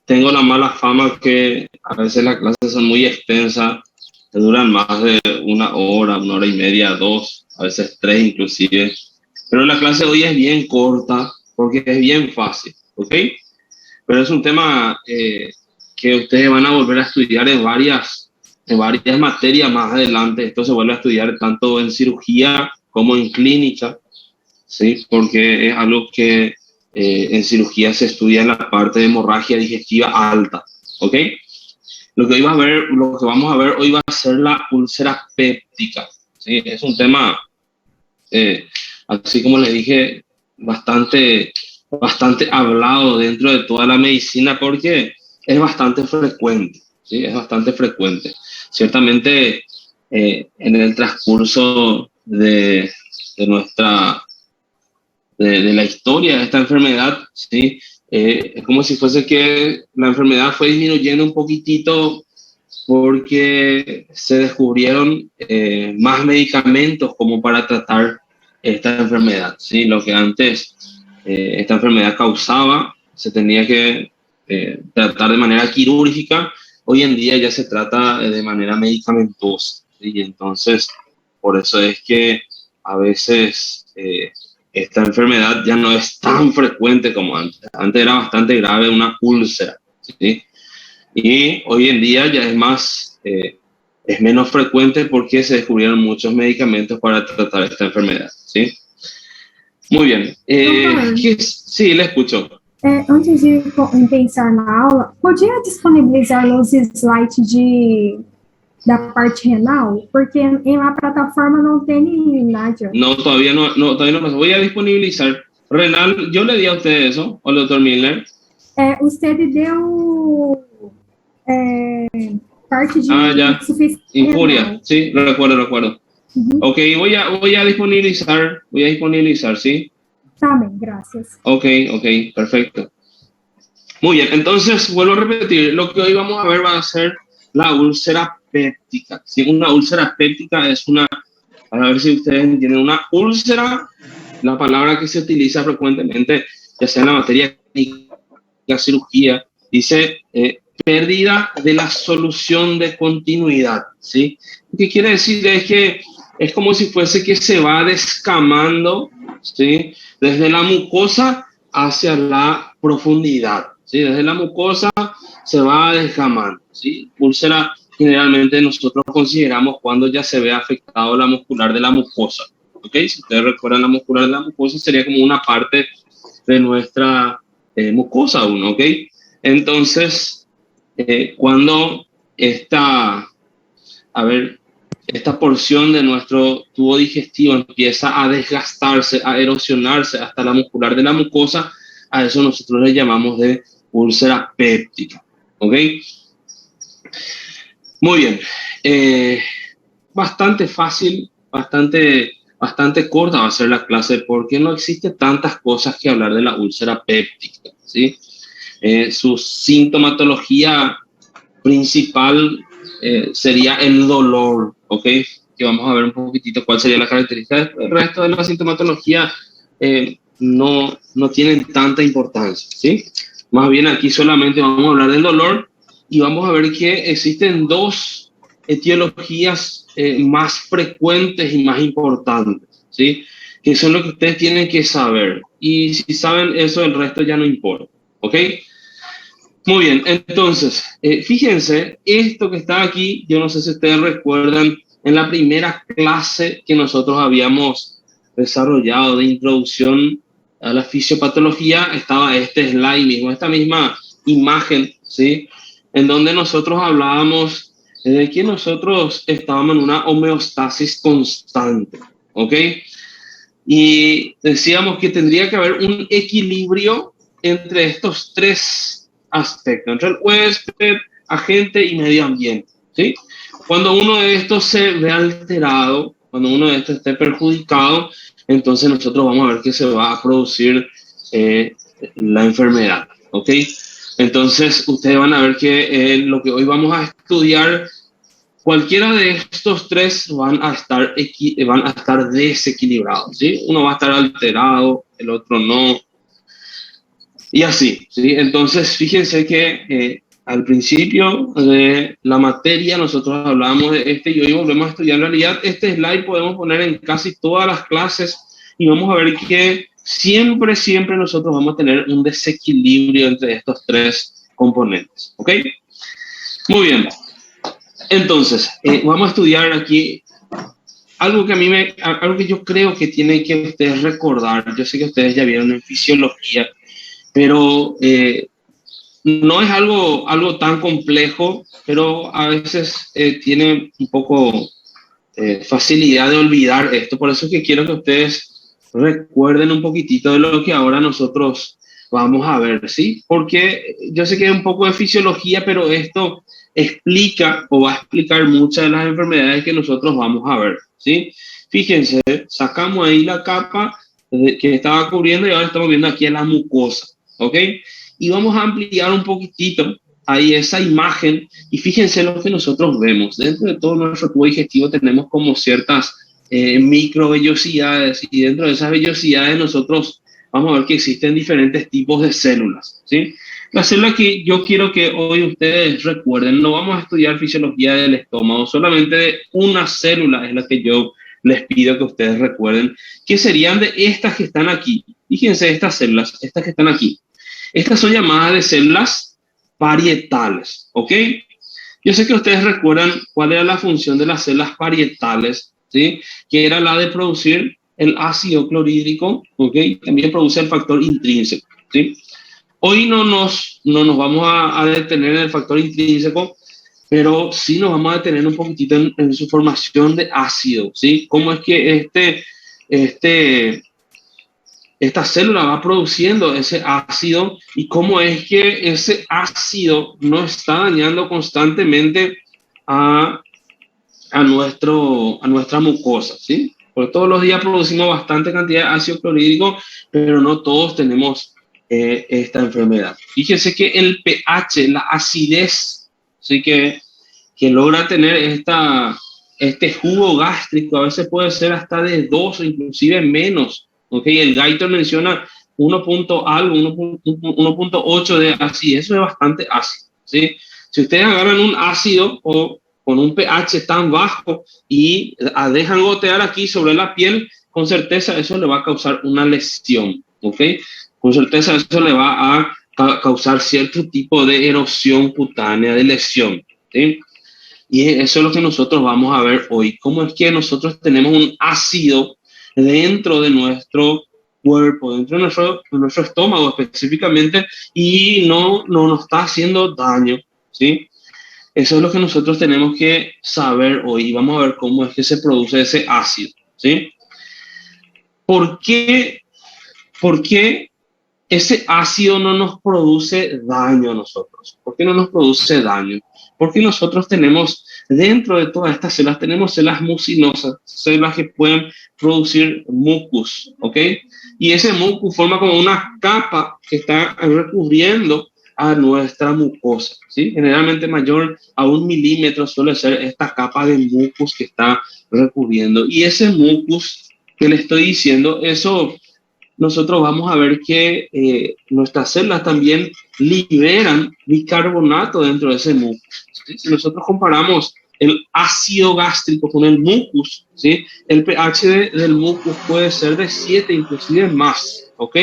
tengo la mala fama que a veces las clases son muy extensas, que duran más de una hora y media, dos, a veces tres inclusive. Pero la clase hoy es bien corta porque es bien fácil, ¿ok? Pero es un tema que ustedes van a volver a estudiar en varias materias más adelante. Esto se vuelve a estudiar tanto en cirugía como en clínica, ¿sí? Porque es algo que en cirugía se estudia en la parte de hemorragia digestiva alta, ¿ok? Lo que vamos a ver hoy va a ser la úlcera péptica, ¿sí? Es un tema, eh, así como les dije, bastante hablado dentro de toda la medicina porque es bastante frecuente, ¿sí? Es bastante frecuente. Ciertamente, en el transcurso de nuestra de la historia de esta enfermedad, ¿sí? Es como si fuese que la enfermedad fue disminuyendo un poquitito porque se descubrieron más medicamentos como para tratar esta enfermedad, ¿sí? Lo que antes esta enfermedad causaba se tenía que tratar de manera quirúrgica, hoy en día ya se trata de manera medicamentosa, ¿sí? Y entonces, por eso es que a veces esta enfermedad ya no es tan frecuente como antes. Antes era bastante grave una úlcera, ¿sí? Y hoy en día ya es menos frecuente porque se descubrieron muchos medicamentos para tratar esta enfermedad, ¿sí? Muy bien. Doutor, Sí, le escucho. antes de pensar na aula, podia disponibilizar os slides da parte renal? Porque em la plataforma não tem nada. No, todavía no pasó. Voy a disponibilizar. Renal, yo le di a usted eso, o al doctor Miller. Usted deu parte de Ah, ya. insuficiência Infuria, renal. sí, recuerdo. Uhum. Ok, voy a disponibilizar, ¿sí? Tá bem, graças. Ok, perfecto. Muy bien, entonces vuelvo a repetir, lo que hoy vamos a ver va a ser la úlcera péptica. ¿Sí? Una úlcera péptica es para ver si ustedes entienden, una úlcera, la palabra que se utiliza frecuentemente, ya sea en la materia clínica, cirugía, dice pérdida de la solución de continuidad. ¿Sí? Lo que quiere decir es que es como si fuese que se va descamando, ¿sí? Desde la mucosa hacia la profundidad, ¿sí? Desde la mucosa se va descamando, ¿sí? Úlcera generalmente nosotros consideramos cuando ya se ve afectado la muscular de la mucosa, ¿ok? Si ustedes recuerdan, la muscular de la mucosa sería como una parte de nuestra mucosa aún, ¿ok? Entonces, cuando esta, a ver, esta porción de nuestro tubo digestivo empieza a desgastarse, a erosionarse hasta la muscular de la mucosa, a eso nosotros le llamamos de úlcera péptica, ¿ok? Muy bien. Eh, Bastante fácil, bastante corta va a ser la clase porque no existe tantas cosas que hablar de la úlcera péptica, ¿sí? Su sintomatología principal sería el dolor, ¿ok? Que vamos a ver un poquitito cuál sería la característica. El resto de la sintomatología no tienen tanta importancia, ¿sí? Más bien aquí solamente vamos a hablar del dolor y vamos a ver que existen dos etiologías más frecuentes y más importantes, ¿sí? Que son lo que ustedes tienen que saber. Y si saben eso, el resto ya no importa, ¿ok? Muy bien, entonces, fíjense, esto que está aquí, yo no sé si ustedes recuerdan, en la primera clase que nosotros habíamos desarrollado de introducción a la fisiopatología, estaba este slide mismo, esta misma imagen, ¿sí? En donde nosotros hablábamos de que nosotros estábamos en una homeostasis constante, ¿ok? Y decíamos que tendría que haber un equilibrio entre estos tres aspectos, entre el huésped, agente y medio ambiente, ¿sí? Cuando uno de estos se ve alterado, cuando uno de estos esté perjudicado, entonces nosotros vamos a ver que se va a producir la enfermedad, ¿ok? Entonces ustedes van a ver que lo que hoy vamos a estudiar, cualquiera de estos tres van a estar desequilibrados, ¿sí? Uno va a estar alterado, el otro no. Y así, ¿sí? Entonces, fíjense que al principio de la materia nosotros hablábamos de y hoy volvemos a estudiar. En realidad, este slide podemos poner en casi todas las clases y vamos a ver que siempre, siempre nosotros vamos a tener un desequilibrio entre estos tres componentes, ¿ok? Muy bien. Entonces, vamos a estudiar aquí algo que algo que yo creo que tienen que ustedes recordar. Yo sé que ustedes ya vieron en fisiología, pero no es algo tan complejo, pero a veces tiene un poco facilidad de olvidar esto. Por eso es que quiero que ustedes recuerden un poquitito de lo que ahora nosotros vamos a ver, ¿sí? Porque yo sé que es un poco de fisiología, pero esto explica o va a explicar muchas de las enfermedades que nosotros vamos a ver, ¿sí? Fíjense, sacamos ahí la capa que estaba cubriendo y ahora estamos viendo aquí la mucosa, ¿ok? Y vamos a ampliar un poquitito ahí esa imagen y fíjense lo que nosotros vemos. Dentro de todo nuestro tubo digestivo tenemos como ciertas microvellosidades y dentro de esas vellosidades nosotros vamos a ver que existen diferentes tipos de células, ¿sí? La célula que yo quiero que hoy ustedes recuerden, no vamos a estudiar fisiología del estómago, solamente de una célula es la que yo les pido que ustedes recuerden, que serían de estas que están aquí. Fíjense estas células, estas que están aquí. Estas son llamadas de células parietales, ¿ok? Yo sé que ustedes recuerdan cuál era la función de las células parietales, ¿sí? Que era la de producir el ácido clorhídrico, ¿ok? También produce el factor intrínseco, ¿sí? Hoy no nos vamos a detener en el factor intrínseco, pero sí nos vamos a detener un poquitito en su formación de ácido, ¿sí? Cómo es que esta célula va produciendo ese ácido y cómo es que ese ácido no está dañando constantemente a, a nuestra mucosa, ¿sí? Porque todos los días producimos bastante cantidad de ácido clorhídrico, pero no todos tenemos esta enfermedad. Fíjense que el pH, la acidez, ¿sí? Que logra tener este jugo gástrico, a veces puede ser hasta de 2 o inclusive menos. ¿Okay? El Gator menciona 1.8 de acidez, eso es bastante ácido, ¿sí? Si ustedes agarran un ácido o con un pH tan bajo y dejan gotear aquí sobre la piel, con certeza eso le va a causar una lesión, ¿ok? Con certeza eso le va a causar cierto tipo de erosión cutánea, de lesión, ¿sí? Y eso es lo que nosotros vamos a ver hoy. Cómo es que nosotros tenemos un ácido dentro de nuestro cuerpo, dentro de nuestro estómago específicamente, y no nos está haciendo daño, ¿sí? Eso es lo que nosotros tenemos que saber hoy. Vamos a ver cómo es que se produce ese ácido, ¿sí? ¿Por qué, por qué ese ácido no nos produce daño a nosotros? ¿Por qué no nos produce daño? Porque nosotros tenemos, dentro de todas estas células, tenemos células mucinosas, células que pueden producir mucus, ¿ok? Y ese mucus forma como una capa que está recubriendo a nuestra mucosa, ¿sí? Generalmente mayor a 1 milímetro suele ser esta capa de mucus que está recubriendo. Y ese mucus que le estoy diciendo, eso nosotros vamos a ver que nuestras células también liberan bicarbonato dentro de ese mucus, ¿sí? Si nosotros comparamos el ácido gástrico con el mucus, ¿sí? El pH del mucus puede ser de 7, inclusive más, ¿ok?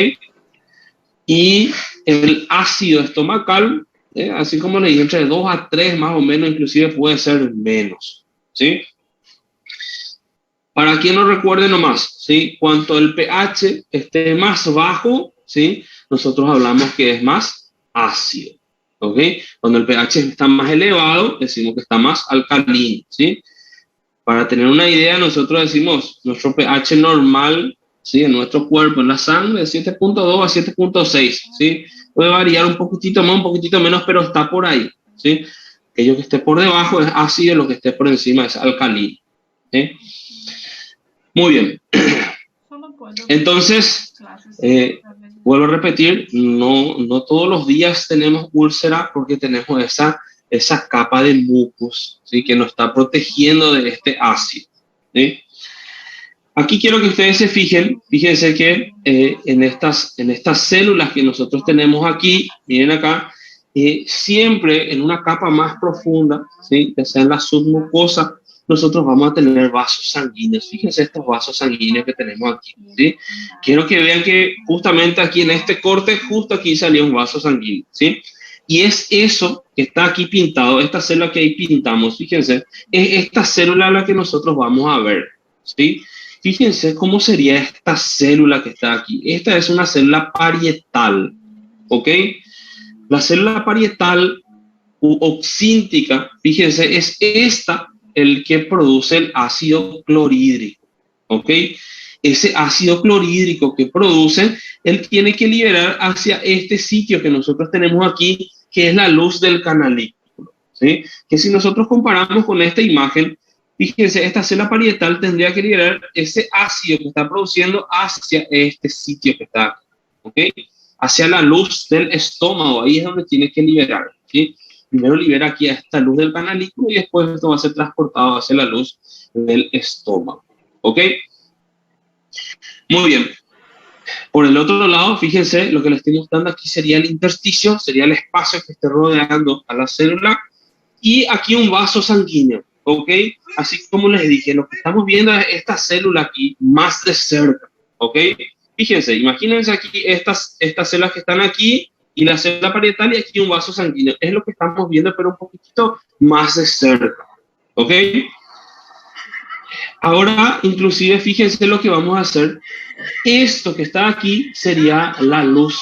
Y el ácido estomacal, así como le dije, entre 2 a 3 más o menos, inclusive puede ser menos, ¿sí? Para quien no recuerde nomás, ¿sí? Cuanto el pH esté más bajo, ¿sí? Nosotros hablamos que es más ácido, ¿ok? Cuando el pH está más elevado, decimos que está más alcalino, ¿sí? Para tener una idea, nosotros decimos nuestro pH normal, ¿sí? En nuestro cuerpo, en la sangre, de 7.2 a 7.6, ¿sí? Puede variar un poquitito más, un poquitito menos, pero está por ahí, ¿sí? Aquello que esté por debajo es ácido, lo que esté por encima es alcalino, ¿sí? Muy bien. Entonces, vuelvo a repetir, no todos los días tenemos úlcera porque tenemos esa capa de mucus, ¿sí? Que nos está protegiendo de este ácido, ¿sí? Aquí quiero que ustedes se fijen, fíjense que en estas células que nosotros tenemos aquí, miren acá, siempre en una capa más profunda, ¿sí? Ya sea en la submucosa, nosotros vamos a tener vasos sanguíneos. Fíjense estos vasos sanguíneos que tenemos aquí, ¿sí? Quiero que vean que justamente aquí en este corte, justo aquí salió un vaso sanguíneo, ¿sí? Y es eso que está aquí pintado, esta célula que ahí pintamos, fíjense, es esta célula la que nosotros vamos a ver, ¿sí? Fíjense cómo sería esta célula que está aquí. Esta es una célula parietal, ¿ok? La célula parietal u oxíntica, fíjense, es esta el que produce el ácido clorhídrico, ¿ok? Ese ácido clorhídrico que produce, él tiene que liberar hacia este sitio que nosotros tenemos aquí, que es la luz del canalículo, ¿sí? Que si nosotros comparamos con esta imagen, fíjense, esta célula parietal tendría que liberar ese ácido que está produciendo hacia este sitio que está, ¿ok? Hacia la luz del estómago, ahí es donde tiene que liberar, ¿sí? Primero libera aquí a esta luz del canalículo y después esto va a ser transportado hacia la luz del estómago, ¿ok? Muy bien. Por el otro lado, fíjense, lo que les estoy mostrando aquí sería el intersticio, sería el espacio que esté rodeando a la célula, y aquí un vaso sanguíneo, ¿ok? Así como les dije, lo que estamos viendo es esta célula aquí más de cerca, ¿ok? Fíjense, imagínense aquí estas células que están aquí y la célula parietal y aquí un vaso sanguíneo. Es lo que estamos viendo, pero un poquitito más de cerca, ¿ok? Ahora, inclusive, fíjense lo que vamos a hacer. Esto que está aquí sería la luz,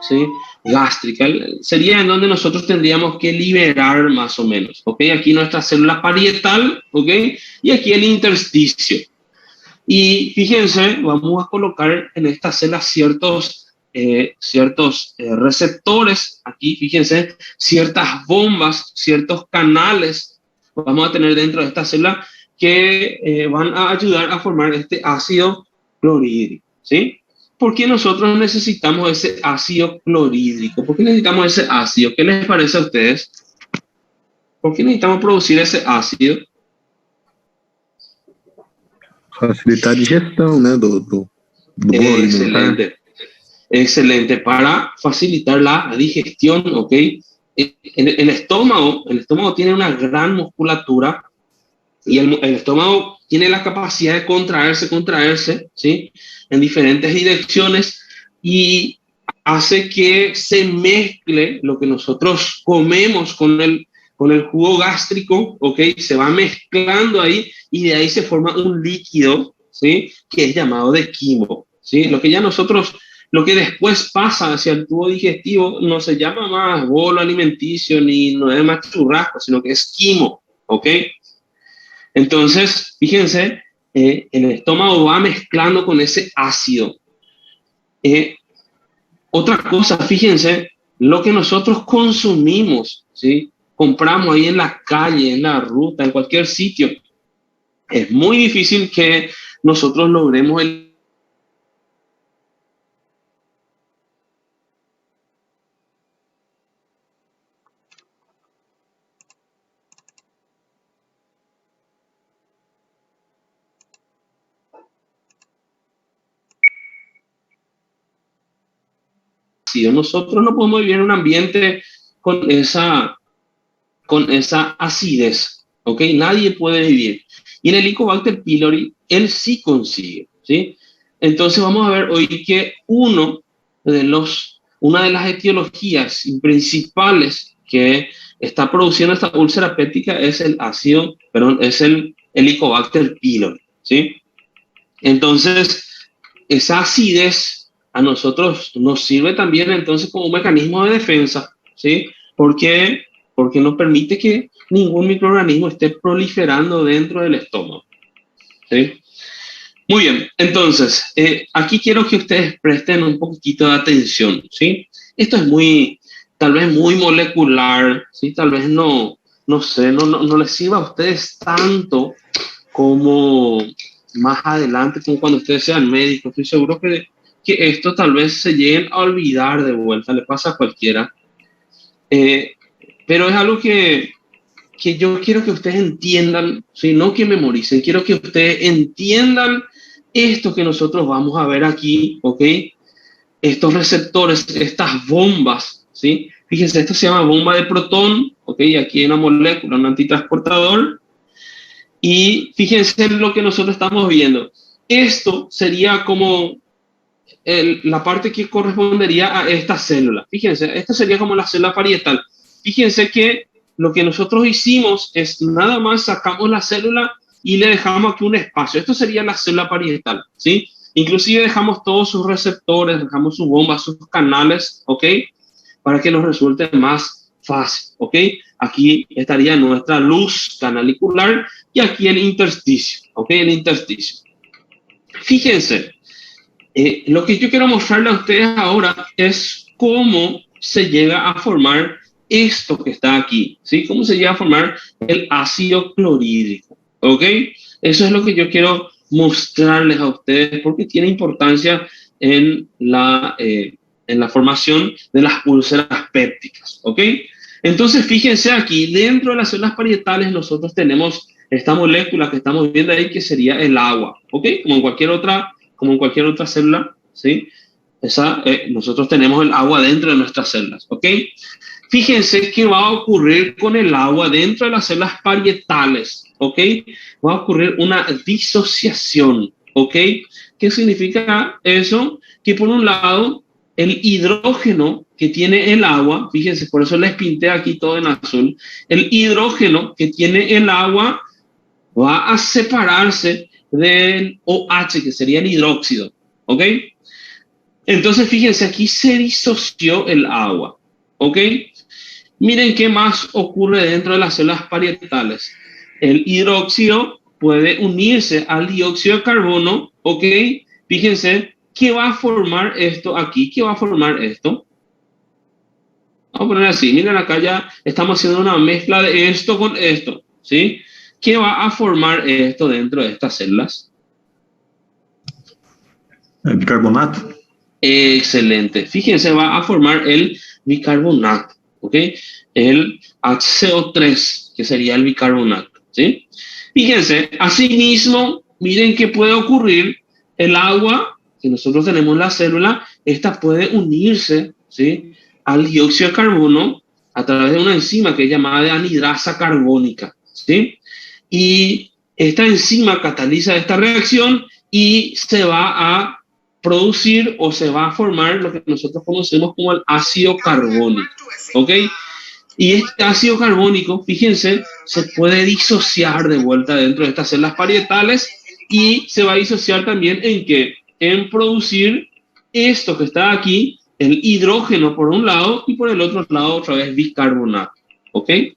¿sí? Gástrica. Sería en donde nosotros tendríamos que liberar más o menos, ¿ok? Aquí nuestra célula parietal, ¿ok? Y aquí el intersticio. Y fíjense, vamos a colocar en esta célula ciertos receptores, aquí fíjense, ciertas bombas, ciertos canales vamos a tener dentro de esta célula que van a ayudar a formar este ácido clorhídrico, ¿sí? ¿Por qué nosotros necesitamos ese ácido clorhídrico? ¿Por qué necesitamos ese ácido? ¿Qué les parece a ustedes? ¿Por qué necesitamos producir esse ácido? Facilitar a digestão, né, do bolo alimentar. Excelente. Excelente, para facilitar la digestión, ¿ok? El estómago tiene una gran musculatura y el estómago tiene la capacidad de contraerse, ¿sí? En diferentes direcciones y hace que se mezcle lo que nosotros comemos con el jugo gástrico, ¿ok? Se va mezclando ahí y de ahí se forma un líquido, ¿sí? Que es llamado de quimo, ¿sí? Lo que después pasa hacia el tubo digestivo no se llama más bolo alimenticio ni no es más churrasco, sino que es quimo, ¿ok? Entonces, fíjense, el estómago va mezclando con ese ácido. Otra cosa, fíjense, lo que nosotros consumimos, ¿sí? Compramos ahí en la calle, en la ruta, en cualquier sitio, es muy difícil que nosotros logremos el ácido. Nosotros no podemos vivir en un ambiente con esa acidez, ¿ok? Nadie puede vivir. Y el Helicobacter pylori, él sí consigue, ¿sí? Entonces vamos a ver hoy que una de las etiologías principales que está produciendo esta úlcera péptica es es el Helicobacter pylori, ¿sí? Entonces, esa acidez a nosotros nos sirve también entonces como un mecanismo de defensa, ¿sí? Porque no permite que ningún microorganismo esté proliferando dentro del estómago, ¿sí? Muy bien, entonces, aquí quiero que ustedes presten un poquito de atención, ¿sí? Esto es tal vez muy molecular, ¿sí? Tal vez no sé, no les sirva a ustedes tanto como más adelante, como cuando ustedes sean médicos. Estoy seguro que esto tal vez se lleguen a olvidar de vuelta, le pasa a cualquiera. Pero es algo que yo quiero que ustedes entiendan, ¿sí? No que memoricen, quiero que ustedes entiendan esto que nosotros vamos a ver aquí, ¿ok? Estos receptores, estas bombas, ¿sí? Fíjense, esto se llama bomba de protón, ¿ok? Aquí hay una molécula, un antitransportador. Y fíjense en lo que nosotros estamos viendo. Esto sería como la parte que correspondería a esta célula. Fíjense, esta sería como la célula parietal. Fíjense que lo que nosotros hicimos es nada más sacamos la célula y le dejamos aquí un espacio. Esto sería la célula parietal, ¿sí? Inclusive dejamos todos sus receptores, dejamos sus bombas, sus canales, ¿ok? Para que nos resulte más fácil, ¿ok? Aquí estaría nuestra luz canalicular y aquí el intersticio, ¿ok? El intersticio. Fíjense, lo que yo quiero mostrarle a ustedes ahora es cómo se llega a formar esto que está aquí, ¿sí? Cómo se llega a formar el ácido clorhídrico, ¿ok? Eso es lo que yo quiero mostrarles a ustedes porque tiene importancia en la formación de las úlceras pépticas, ¿ok? Entonces, fíjense aquí, dentro de las células parietales nosotros tenemos esta molécula que estamos viendo ahí que sería el agua, ¿ok? Como en cualquier otra célula, ¿sí? Nosotros tenemos el agua dentro de nuestras células, ¿ok? Fíjense qué va a ocurrir con el agua dentro de las células parietales, ¿ok? Va a ocurrir una disociación, ¿ok? ¿Qué significa eso? Que por un lado, el hidrógeno que tiene el agua, fíjense, por eso les pinté aquí todo en azul, el hidrógeno que tiene el agua va a separarse del OH, que sería el hidróxido, ¿ok? Entonces, fíjense, aquí se disoció el agua, ¿ok? Miren qué más ocurre dentro de las células parietales. El hidróxido puede unirse al dióxido de carbono, ¿ok? Fíjense, ¿qué va a formar esto aquí? ¿Qué va a formar esto? Vamos a poner así, miren acá ya estamos haciendo una mezcla de esto con esto, ¿sí? ¿Qué va a formar esto dentro de estas células? El bicarbonato. Excelente. Fíjense, va a formar el bicarbonato, ¿ok? El HCO3, que sería el bicarbonato, ¿sí? Fíjense, asimismo, miren qué puede ocurrir. El agua que nosotros tenemos en la célula, esta puede unirse, ¿sí? Al dióxido de carbono a través de una enzima que es llamada de anhidrasa carbónica, ¿sí? Y esta enzima cataliza esta reacción y se va a producir o se va a formar lo que nosotros conocemos como el ácido carbónico, ¿ok? Y este ácido carbónico, fíjense, se puede disociar de vuelta dentro de estas células parietales y se va a disociar también en qué? En producir esto que está aquí, el hidrógeno por un lado y por el otro lado otra vez bicarbonato, ¿ok? Lo que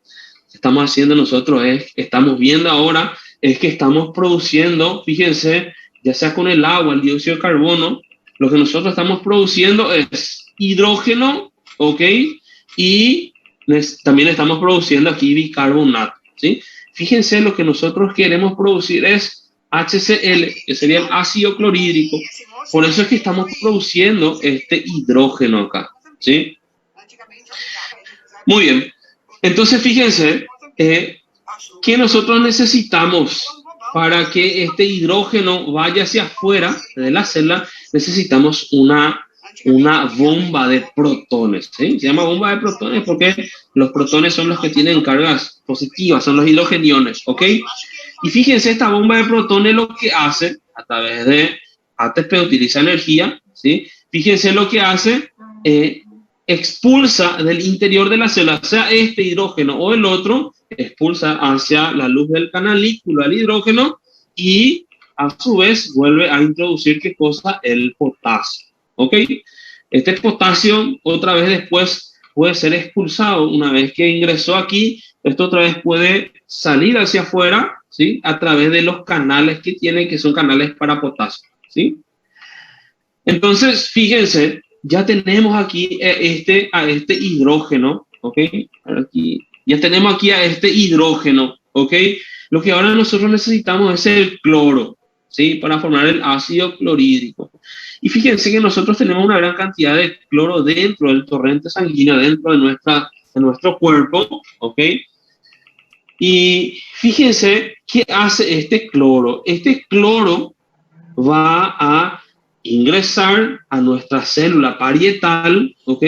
estamos haciendo nosotros es, estamos viendo ahora, es que estamos produciendo, fíjense, ya sea con el agua, el dióxido de carbono, lo que nosotros estamos produciendo es hidrógeno, ¿ok? Y también estamos produciendo aquí bicarbonato, ¿sí? Fíjense, lo que nosotros queremos producir es HCl, que sería el ácido clorhídrico. Por eso es que estamos produciendo este hidrógeno acá, ¿sí? Muy bien. Entonces, fíjense que nosotros necesitamos para que este hidrógeno vaya hacia afuera de la célula, necesitamos una bomba de protones, ¿sí? Se llama bomba de protones porque los protones son los que tienen cargas positivas, son los hidrogeniones, ¿ok? Y fíjense, esta bomba de protones lo que hace, a través de ATP utiliza energía, ¿sí? Fíjense lo que hace, expulsa del interior de la célula, sea este hidrógeno o el otro, expulsa hacia la luz del canalículo al hidrógeno y a su vez vuelve a introducir, ¿qué cosa? El potasio, ¿ok? Este potasio otra vez después puede ser expulsado. Una vez que ingresó aquí, esto otra vez puede salir hacia afuera, ¿sí? A través de los canales que tiene, que son canales para potasio, ¿sí? Entonces, fíjense, ya tenemos aquí a este hidrógeno, ¿ok? Aquí, ya tenemos aquí a este hidrógeno, ¿ok? Lo que ahora nosotros necesitamos es el cloro, ¿sí? Para formar el ácido clorhídrico. Y fíjense que nosotros tenemos una gran cantidad de cloro dentro del torrente sanguíneo, dentro de nuestro cuerpo, ¿ok? Y fíjense qué hace este cloro. Este cloro, va a ingresar a nuestra célula parietal, ¿ok?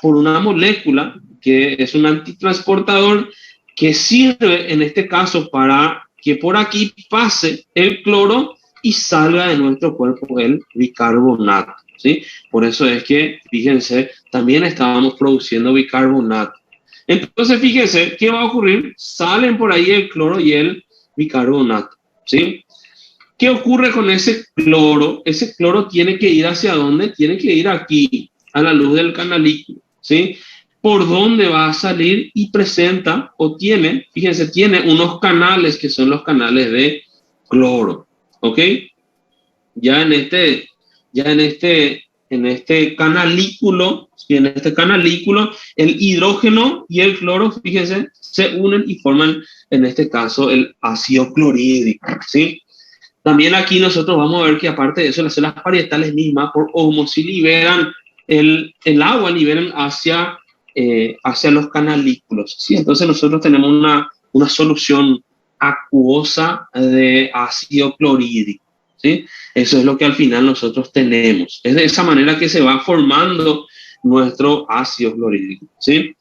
Por una molécula que es un antitransportador que sirve en este caso para que por aquí pase el cloro y salga de nuestro cuerpo el bicarbonato, ¿sí? Por eso es que, fíjense, también estábamos produciendo bicarbonato. Entonces, fíjense, ¿qué va a ocurrir? Salen por ahí el cloro y el bicarbonato, ¿sí? ¿Qué ocurre con ese cloro? Ese cloro tiene que ir ¿hacia dónde? Tiene que ir aquí, a la luz del canalículo, ¿sí? Por dónde va a salir y presenta o tiene, fíjense, tiene unos canales que son los canales de cloro, ¿ok? Ya en este canalículo, ¿sí? En este canalículo, el hidrógeno y el cloro, fíjense, se unen y forman, en este caso, el ácido clorhídrico, ¿sí? También aquí nosotros vamos a ver que aparte de eso, las células parietales mismas por ósmosis liberan el agua, liberan hacia los canalículos, ¿sí? Entonces nosotros tenemos una solución acuosa de ácido clorhídrico, ¿sí? Eso es lo que al final nosotros tenemos. Es de esa manera que se va formando nuestro ácido clorhídrico, ¿sí?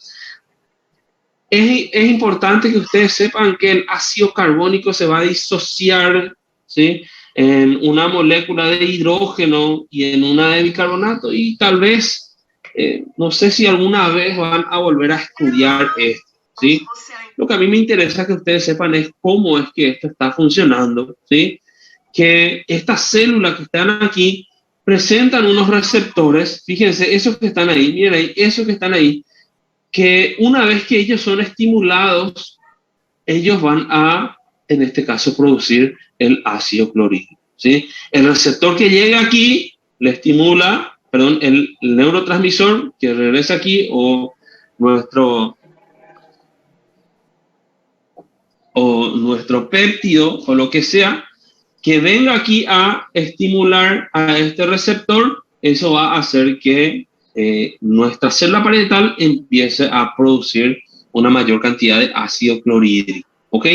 Es importante que ustedes sepan que el ácido carbónico se va a disociar, ¿sí? En una molécula de hidrógeno y en una de bicarbonato, y tal vez, no sé si alguna vez van a volver a estudiar esto, ¿sí? Lo que a mí me interesa que ustedes sepan es cómo es que esto está funcionando, ¿sí? Que estas células que están aquí presentan unos receptores, fíjense, esos que están ahí, miren ahí, esos que están ahí, que una vez que ellos son estimulados, ellos van a, en este caso, producir el ácido clorhídrico, ¿sí? El receptor que llega aquí le estimula, perdón, el neurotransmisor que regresa aquí o nuestro péptido o lo que sea, que venga aquí a estimular a este receptor, eso va a hacer que nuestra célula parietal empiece a producir una mayor cantidad de ácido clorhídrico, ¿ok?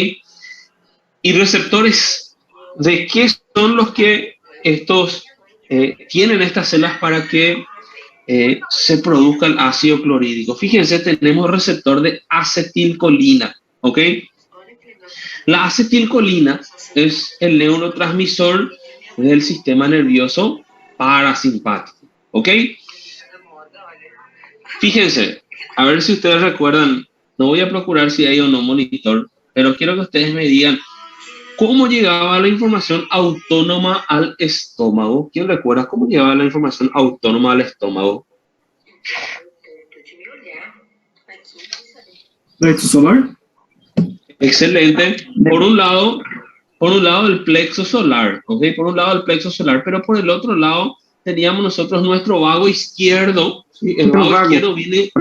Y receptores, ¿de qué son los que estos tienen estas células para que se produzca el ácido clorhídrico? Fíjense, tenemos receptor de acetilcolina, ¿ok? La acetilcolina es el neurotransmisor del sistema nervioso parasimpático, ¿ok? Fíjense, a ver si ustedes recuerdan, no voy a procurar si hay o no monitor, pero quiero que ustedes me digan cómo llegaba la información autónoma al estómago. ¿Quién recuerda cómo llegaba la información autónoma al estómago? ¿Plexo solar? Excelente. Por un lado el plexo solar, ¿ok? Por un lado el plexo solar, pero por el otro lado teníamos nosotros nuestro vago izquierdo, ¿sí? El vago izquierdo viene,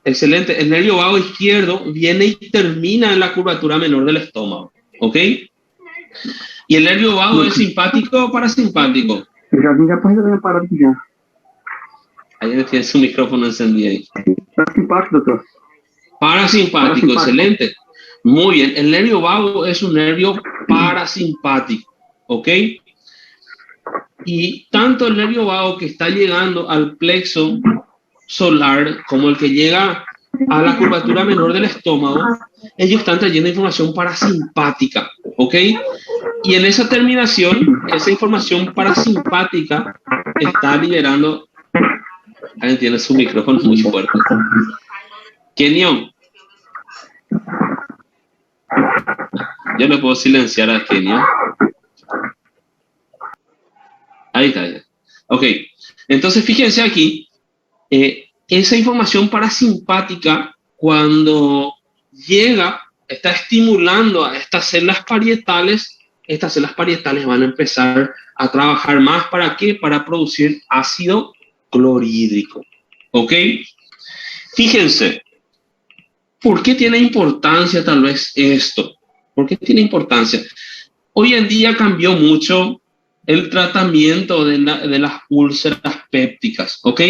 excelente, el nervio vago izquierdo viene y termina en la curvatura menor del estómago, ¿ok? ¿Y el nervio vago es simpático o parasimpático? Ahí tiene su micrófono encendido ahí. Parasimpático, doctor. Parasimpático, excelente. Muy bien, el nervio vago es un nervio parasimpático, ¿ok? Y tanto el nervio vago que está llegando al plexo solar como el que llega a la curvatura menor del estómago, ellos están trayendo información parasimpática, ¿ok? Y en esa terminación, esa información parasimpática está liberando... Alguien tiene su micrófono muy fuerte. Kenyon. Yo le puedo silenciar a Kenyon. Ahí está. Ya. Ok. Entonces, fíjense aquí. Esa información parasimpática, cuando llega, está estimulando a estas células parietales van a empezar a trabajar más. ¿Para qué? Para producir ácido clorhídrico. ¿Ok? Fíjense, ¿por qué tiene importancia tal vez esto? ¿Por qué tiene importancia? Hoy en día cambió mucho el tratamiento de las úlceras pépticas, ¿ok?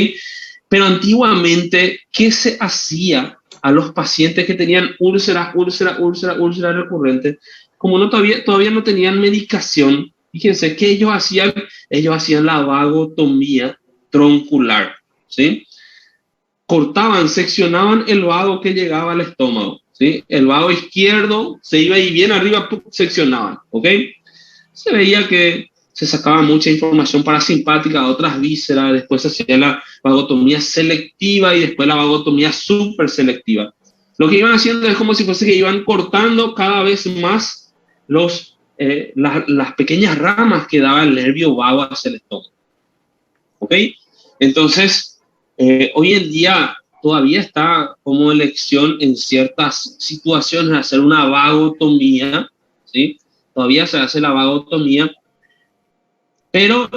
Pero antiguamente, ¿qué se hacía a los pacientes que tenían úlceras recurrentes? Como todavía no tenían medicación, Fíjense que ellos hacían la vagotomía troncular, ¿sí? Cortaban, seccionaban el vago que llegaba al estómago, ¿sí? El vago izquierdo se iba y bien arriba, ¡pum!, seccionaban, ¿ok? Se veía que se sacaba mucha información parasimpática, otras vísceras, después se hacía la vagotomía selectiva y después la vagotomía súper selectiva. Lo que iban haciendo es como si fuese que iban cortando cada vez más las pequeñas ramas que daba el nervio vago hacia el estómago. ¿Ok? Entonces, hoy en día todavía está como elección en ciertas situaciones hacer una vagotomía, ¿sí? Todavía se hace la vagotomía, pero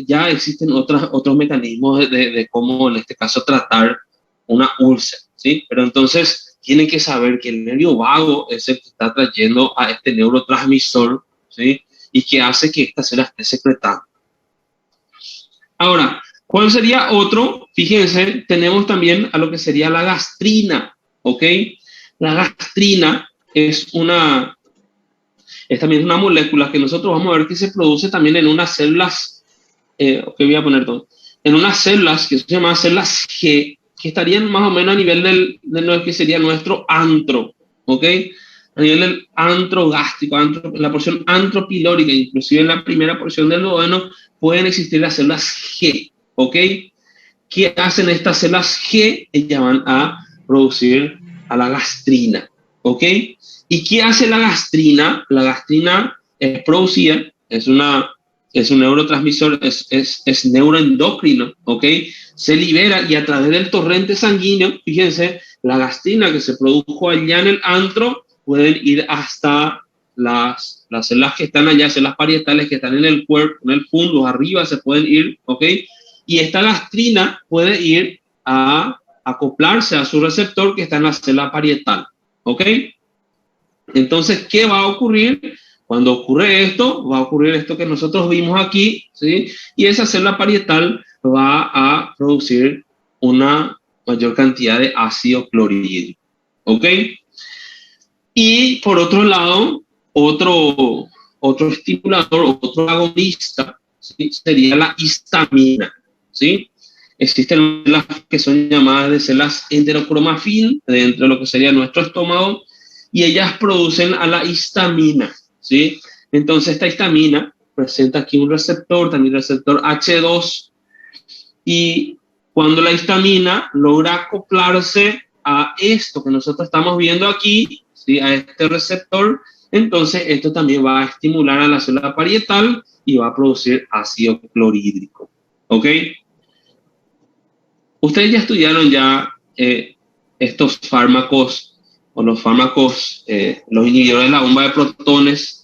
ya existen otros mecanismos de cómo, en este caso, tratar una úlcera, ¿sí? Pero entonces tienen que saber que el nervio vago es el que está trayendo a este neurotransmisor, ¿sí? Y que hace que esta célula esté secretando. Ahora, ¿cuál sería otro? Fíjense, tenemos también a lo que sería la gastrina, ¿ok? La gastrina es también una molécula que nosotros vamos a ver que se produce también en unas células, ok, voy a poner todo, en unas células que se llaman células G, que estarían más o menos a nivel de lo que sería nuestro antro, ¿ok? A nivel del antro gástrico, la porción antropilórica, inclusive en la primera porción del duodeno, pueden existir las células G, ¿ok? ¿Qué hacen estas células G? Ellas van a producir a la gastrina, ¿ok? ¿Y qué hace la gastrina? La gastrina es producida, es un neurotransmisor, es neuroendocrino, ¿ok? Se libera y a través del torrente sanguíneo, fíjense, la gastrina que se produjo allá en el antro pueden ir hasta las células que están allá, células parietales que están en el cuerpo, en el fundus, arriba se pueden ir, ¿ok? Y esta gastrina puede ir a acoplarse a su receptor que está en la célula parietal, ¿ok? Entonces, ¿qué va a ocurrir? Cuando ocurre esto, va a ocurrir esto que nosotros vimos aquí, ¿sí? Y esa célula parietal va a producir una mayor cantidad de ácido clorhídrico, ¿ok? Y por otro lado, otro estimulador, otro agonista, ¿sí?, sería la histamina, ¿sí? Existen las que son llamadas de células enterocromafin dentro de lo que sería nuestro estómago, y ellas producen a la histamina, ¿sí? Entonces esta histamina presenta aquí un receptor, también receptor H2, y cuando la histamina logra acoplarse a esto que nosotros estamos viendo aquí, ¿sí?, a este receptor, entonces esto también va a estimular a la célula parietal y va a producir ácido clorhídrico, ¿ok? Ustedes ya estudiaron estos fármacos o los fármacos, los inhibidores de la bomba de protones,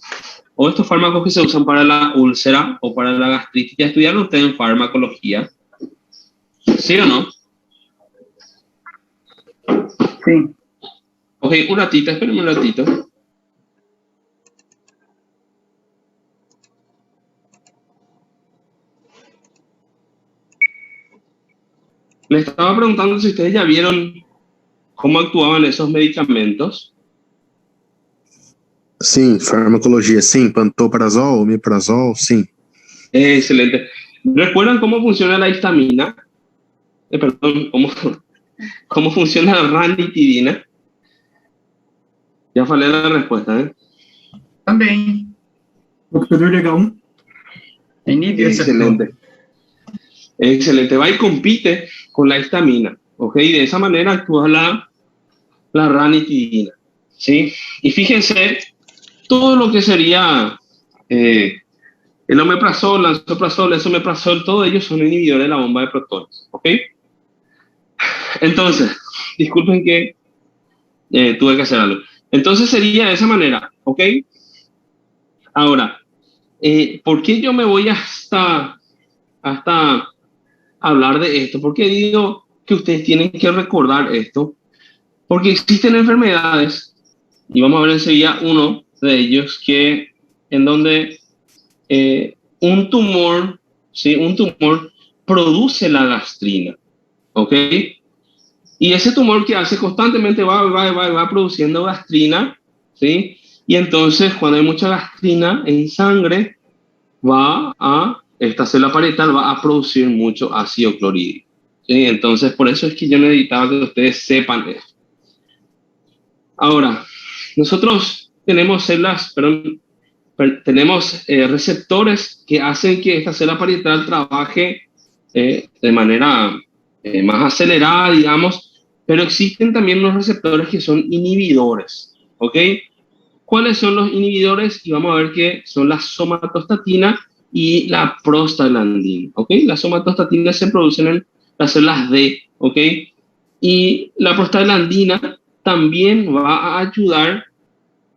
o estos fármacos que se usan para la úlcera o para la gastritis. ¿Ya estudiaron ustedes en farmacología? ¿Sí o no? Sí. Ok, un ratito, espérenme un ratito. Les estaba preguntando si ustedes ya vieron cómo actuaban esos medicamentos. Sim, farmacologia, sim. Pantoprazol, omeprazol, sim. Excelente. ¿Recuerdan cómo funciona la histamina? Perdón, ¿cómo funciona la ranitidina? Ya falé la respuesta, ¿eh? Também. Computador legal. Excelente. Excelente. Va y compite con la histamina, ¿ok? De esa manera actúa la ranitidina, ¿sí? Y fíjense, todo lo que sería el omeprazol, lansoprazol, esomeprazol, todos ellos son inhibidores de la bomba de protones, ¿ok? Entonces, disculpen que tuve que hacer algo. Entonces sería de esa manera, ¿ok? Ahora, ¿por qué yo me voy hasta hablar de esto? ¿Por qué digo que ustedes tienen que recordar esto? Porque existen enfermedades, y vamos a ver enseguida uno de ellos, en donde un tumor, ¿sí?, un tumor produce la gastrina, ¿ok? Y ese tumor que hace constantemente va produciendo gastrina, ¿sí? Y entonces cuando hay mucha gastrina en sangre, esta célula parietal va a producir mucho ácido clorhídrico. ¿Sí? Entonces, por eso es que yo necesitaba que ustedes sepan esto. Ahora, nosotros tenemos tenemos receptores que hacen que esta célula parietal trabaje de manera más acelerada, digamos, pero existen también unos receptores que son inhibidores, ¿ok? ¿Cuáles son los inhibidores? Y vamos a ver que son la somatostatina y la prostaglandina, ¿ok? Las somatostatina se producen en las células D, ¿ok? Y la prostaglandina también va a ayudar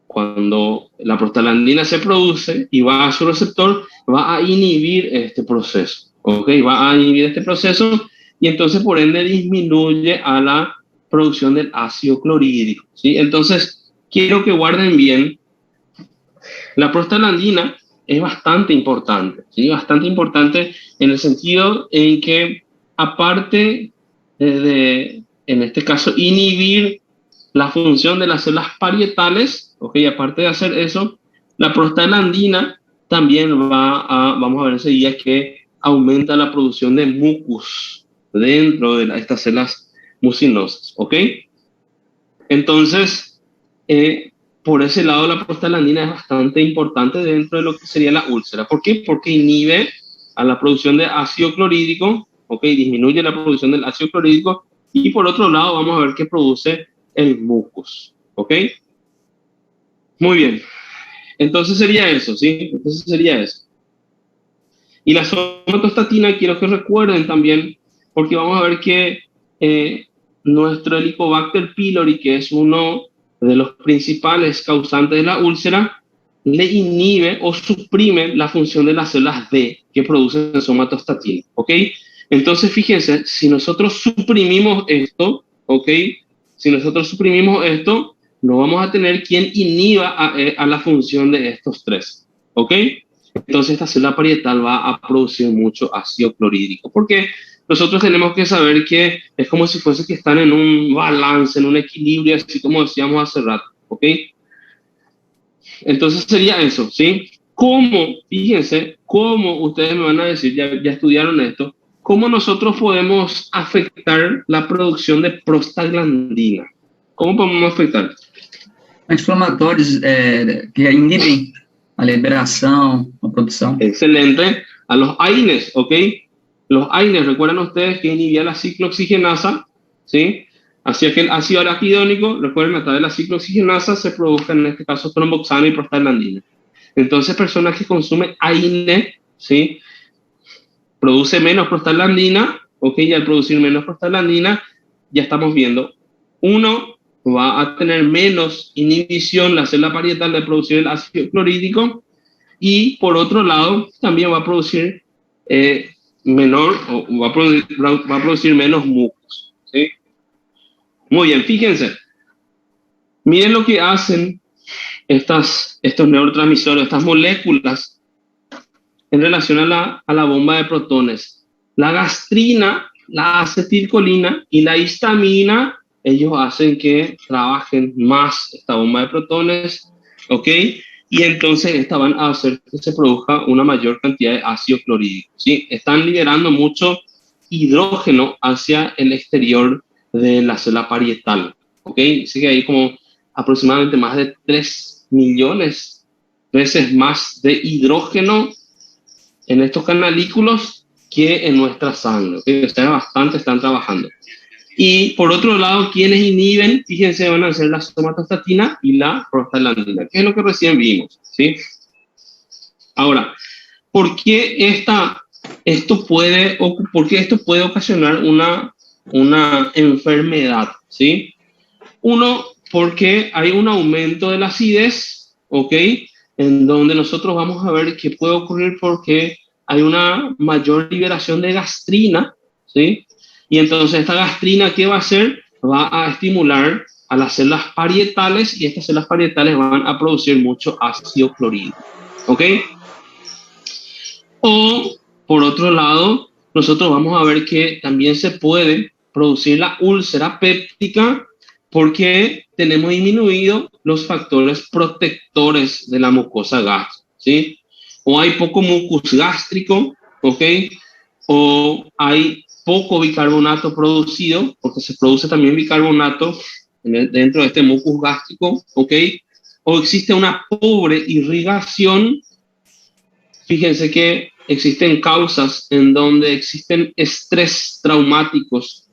cuando la prostaglandina se produce y va a su receptor, va a inhibir este proceso, ¿ok? Va a inhibir este proceso y entonces por ende disminuye a la producción del ácido clorhídrico, ¿sí? Entonces, quiero que guarden bien, la prostaglandina es bastante importante, ¿sí? Bastante importante en el sentido en que aparte en este caso, inhibir la función de las células parietales, ¿ok? Aparte de hacer eso, la prostaglandina también vamos a ver enseguida que aumenta la producción de mucus dentro de estas células mucinosas, ¿ok? Entonces, por ese lado la prostaglandina es bastante importante dentro de lo que sería la úlcera. ¿Por qué? Porque inhibe a la producción de ácido clorhídrico, ¿ok? Disminuye la producción del ácido clorhídrico y por otro lado vamos a ver que produce el mucus, ¿ok? Muy bien. Entonces sería eso, ¿sí? Entonces sería eso. Y la somatostatina quiero que recuerden también, porque vamos a ver que nuestro Helicobacter pylori, que es uno de los principales causantes de la úlcera, le inhibe o suprime la función de las células D que producen somatostatina, ¿ok? Entonces, fíjense, si nosotros suprimimos esto, ¿ok? Si nosotros suprimimos esto, no vamos a tener quien inhiba a la función de estos tres, ¿ok? Entonces esta célula parietal va a producir mucho ácido clorhídrico, porque nosotros tenemos que saber que es como si fuese que están en un balance, en un equilibrio, así como decíamos hace rato, ¿ok? Entonces sería eso, ¿sí? ¿Cómo, fíjense, cómo ustedes me van a decir, ya estudiaron esto, cómo nosotros podemos afectar la producción de prostaglandina? ¿Cómo podemos afectar? Anti-inflamatórios que inibem a liberação, a produção. Excelente. A los AINES, ¿ok? Los AINES, recuerdan ustedes que inhibía la ciclooxigenasa, ¿sí? Hacía que el ácido araquidónico, recuerden, a través de la ciclooxigenasa se produzca en este caso tromboxano y prostaglandina. Entonces, personas que consumen AINE, ¿sí? Produce menos prostaglandina, ¿ok? Y al producir menos prostaglandina, ya estamos viendo, uno, va a tener menos inhibición la célula parietal de producir el ácido clorhídrico y por otro lado también va a producir va a producir menos mucos, ¿sí? Muy bien, fíjense, miren lo que hacen estos neurotransmisores, estas moléculas en relación a la bomba de protones. La gastrina, la acetilcolina y la histamina, ellos hacen que trabajen más esta bomba de protones, ¿ok? Y entonces estas van a hacer que se produzca una mayor cantidad de ácido clorhídrico, ¿sí? Están liberando mucho hidrógeno hacia el exterior de la célula parietal, ¿ok? Así que hay como aproximadamente más de 3 millones veces más de hidrógeno en estos canalículos que en nuestra sangre, ¿okay? O sea, bastante están trabajando. Y por otro lado, quienes inhiben, fíjense, van a ser la somatostatina y la prostaglandina, que es lo que recién vimos, ¿sí? Ahora, ¿por qué esto puede ocasionar una enfermedad, ¿sí? Uno, porque hay un aumento de la acidez, ¿ok? En donde nosotros vamos a ver qué puede ocurrir porque hay una mayor liberación de gastrina, ¿sí? Y entonces esta gastrina, ¿qué va a hacer? Va a estimular a las células parietales y estas células parietales van a producir mucho ácido clorhídrico, ¿ok? O, por otro lado, nosotros vamos a ver que también se puede producir la úlcera péptica porque tenemos disminuido los factores protectores de la mucosa gástrica, ¿sí? o hay poco mucus gástrico, ¿ok? O hay poco bicarbonato producido, porque se produce también bicarbonato dentro de este mucus gástrico, ¿ok? O existe una pobre irrigación. Fíjense que existen causas en donde existen estrés traumáticos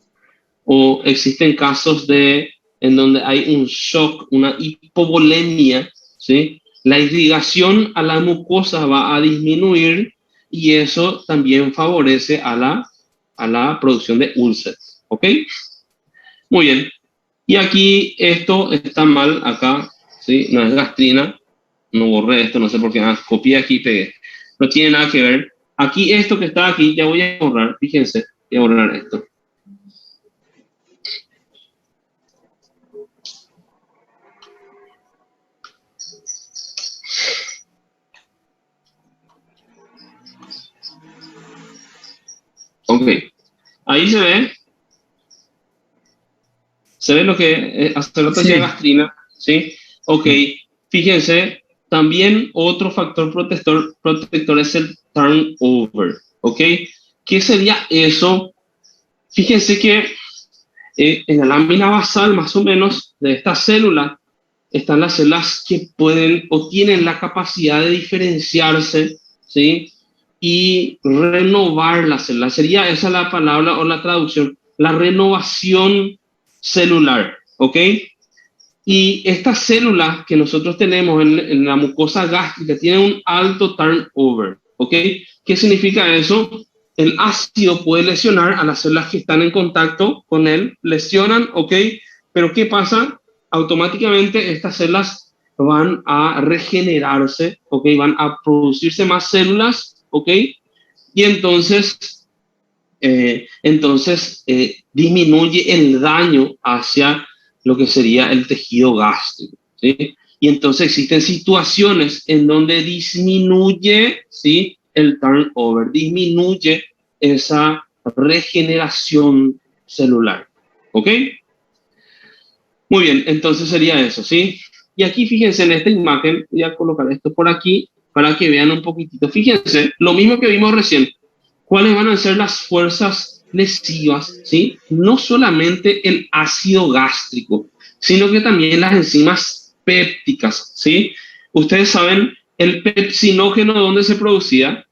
o existen casos en donde hay un shock, una hipovolemia, ¿sí? La irrigación a la mucosa va a disminuir y eso también favorece a la producción de úlceras, ¿ok? Muy bien. Y aquí esto está mal acá, ¿sí? No es gastrina, no borré esto, no sé por qué, copié aquí y pegué. No tiene nada que ver. Aquí esto que está aquí, ya voy a borrar, fíjense, voy a borrar esto. Ok, ahí se ve lo que hace rato decía gastrina, ¿sí? Ok, fíjense, también otro factor protector es el turnover, ¿ok? ¿Qué sería eso? Fíjense que en la lámina basal, más o menos, de esta célula, están las células que pueden o tienen la capacidad de diferenciarse, ¿sí? Y renovar la célula. Sería esa la palabra o la traducción, la renovación celular, ¿ok? Y estas células que nosotros tenemos en la mucosa gástrica tienen un alto turnover, ¿ok? ¿Qué significa eso? El ácido puede lesionar a las células que están en contacto con él, lesionan, ¿ok? Pero ¿qué pasa? Automáticamente estas células van a regenerarse, ¿ok? Van a producirse más células, ¿ok? Y disminuye el daño hacia lo que sería el tejido gástrico, ¿sí? Y entonces existen situaciones en donde disminuye, ¿sí? El turnover, disminuye esa regeneración celular, ¿ok? Muy bien, entonces sería eso, ¿sí? Y aquí fíjense en esta imagen, voy a colocar esto por aquí para que vean un poquitito. Fíjense, lo mismo que vimos recién, cuáles van a ser las fuerzas lesivas, ¿sí? No solamente el ácido gástrico, sino que también las enzimas pépticas, ¿sí? Ustedes saben, el pepsinógeno, ¿dónde se producía?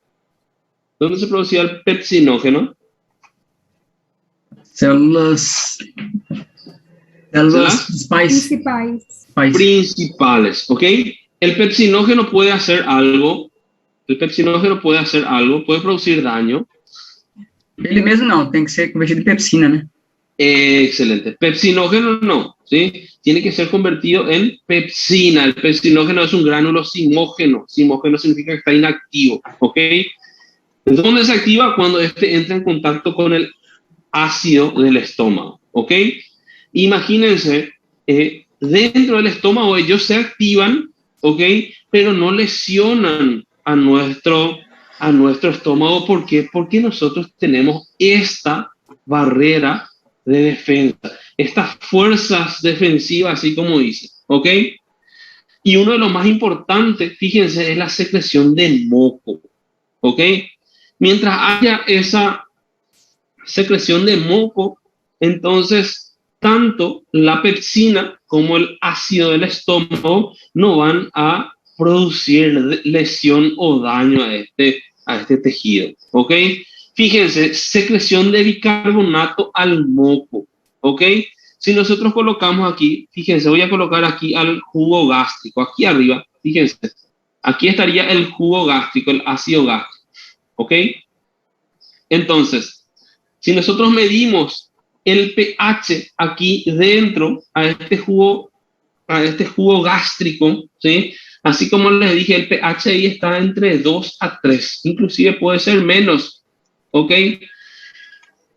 ¿Dónde se producía el pepsinógeno? Células principales, ¿ok? El pepsinógeno puede hacer algo, puede producir daño. Ele mesmo não, tem que ser convertido em pepsina, né? Excelente. Pepsinógeno no, ¿sí? Tiene que ser convertido en pepsina. El pepsinógeno es un gránulo simógeno. Simógeno significa que está inactivo, ¿ok? ¿Dónde se activa? Cuando este entra en contacto con el ácido del estómago, ¿ok? Imagínense, dentro del estómago ellos se activan, ¿ok? Pero no lesionan a nuestro estómago. ¿Por qué? Porque nosotros tenemos esta barrera de defensa, estas fuerzas defensivas, así como dice, ¿ok? Y uno de los más importantes, fíjense, es la secreción de moco, ¿ok? Mientras haya esa secreción de moco, entonces tanto la pepsina como el ácido del estómago no van a producir lesión o daño a este tejido, ¿ok? Fíjense, secreción de bicarbonato al moco, ¿ok? Si nosotros colocamos aquí, fíjense, voy a colocar aquí al jugo gástrico, aquí arriba, fíjense, aquí estaría el jugo gástrico, el ácido gástrico, ¿ok? Entonces, si nosotros medimos el pH aquí dentro a este jugo gástrico, ¿sí? Así como les dije, el pH ahí está entre 2 a 3, inclusive puede ser menos, ¿ok?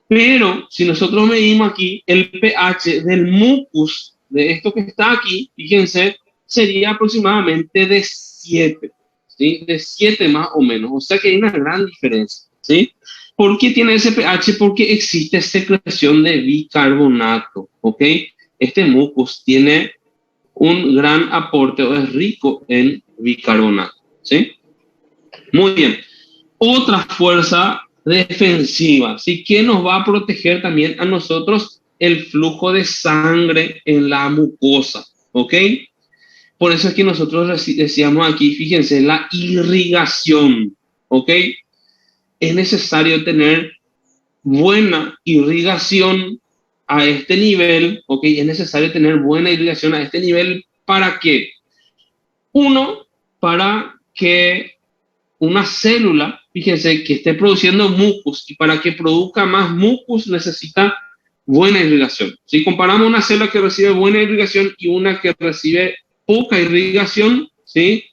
Pero si nosotros medimos aquí el pH del mucus, de esto que está aquí, fíjense, sería aproximadamente de 7, ¿sí? De 7 más o menos, o sea que hay una gran diferencia, ¿sí? ¿Por qué tiene ese pH? Porque existe secreción de bicarbonato, ¿ok? Este mucus tiene un gran aporte o es rico en bicarbonato, ¿sí? Muy bien. Otra fuerza defensiva, ¿sí? Que nos va a proteger también a nosotros el flujo de sangre en la mucosa, ¿ok? Por eso es que nosotros decíamos aquí, fíjense, la irrigación, ¿ok? Es necesario tener buena irrigación a este nivel, ¿ok? Es necesario tener buena irrigación a este nivel. ¿Para qué? Uno, para que una célula, fíjense, que esté produciendo mucus, y para que produzca más mucus necesita buena irrigación. Si comparamos una célula que recibe buena irrigación y una que recibe poca irrigación, ¿sí?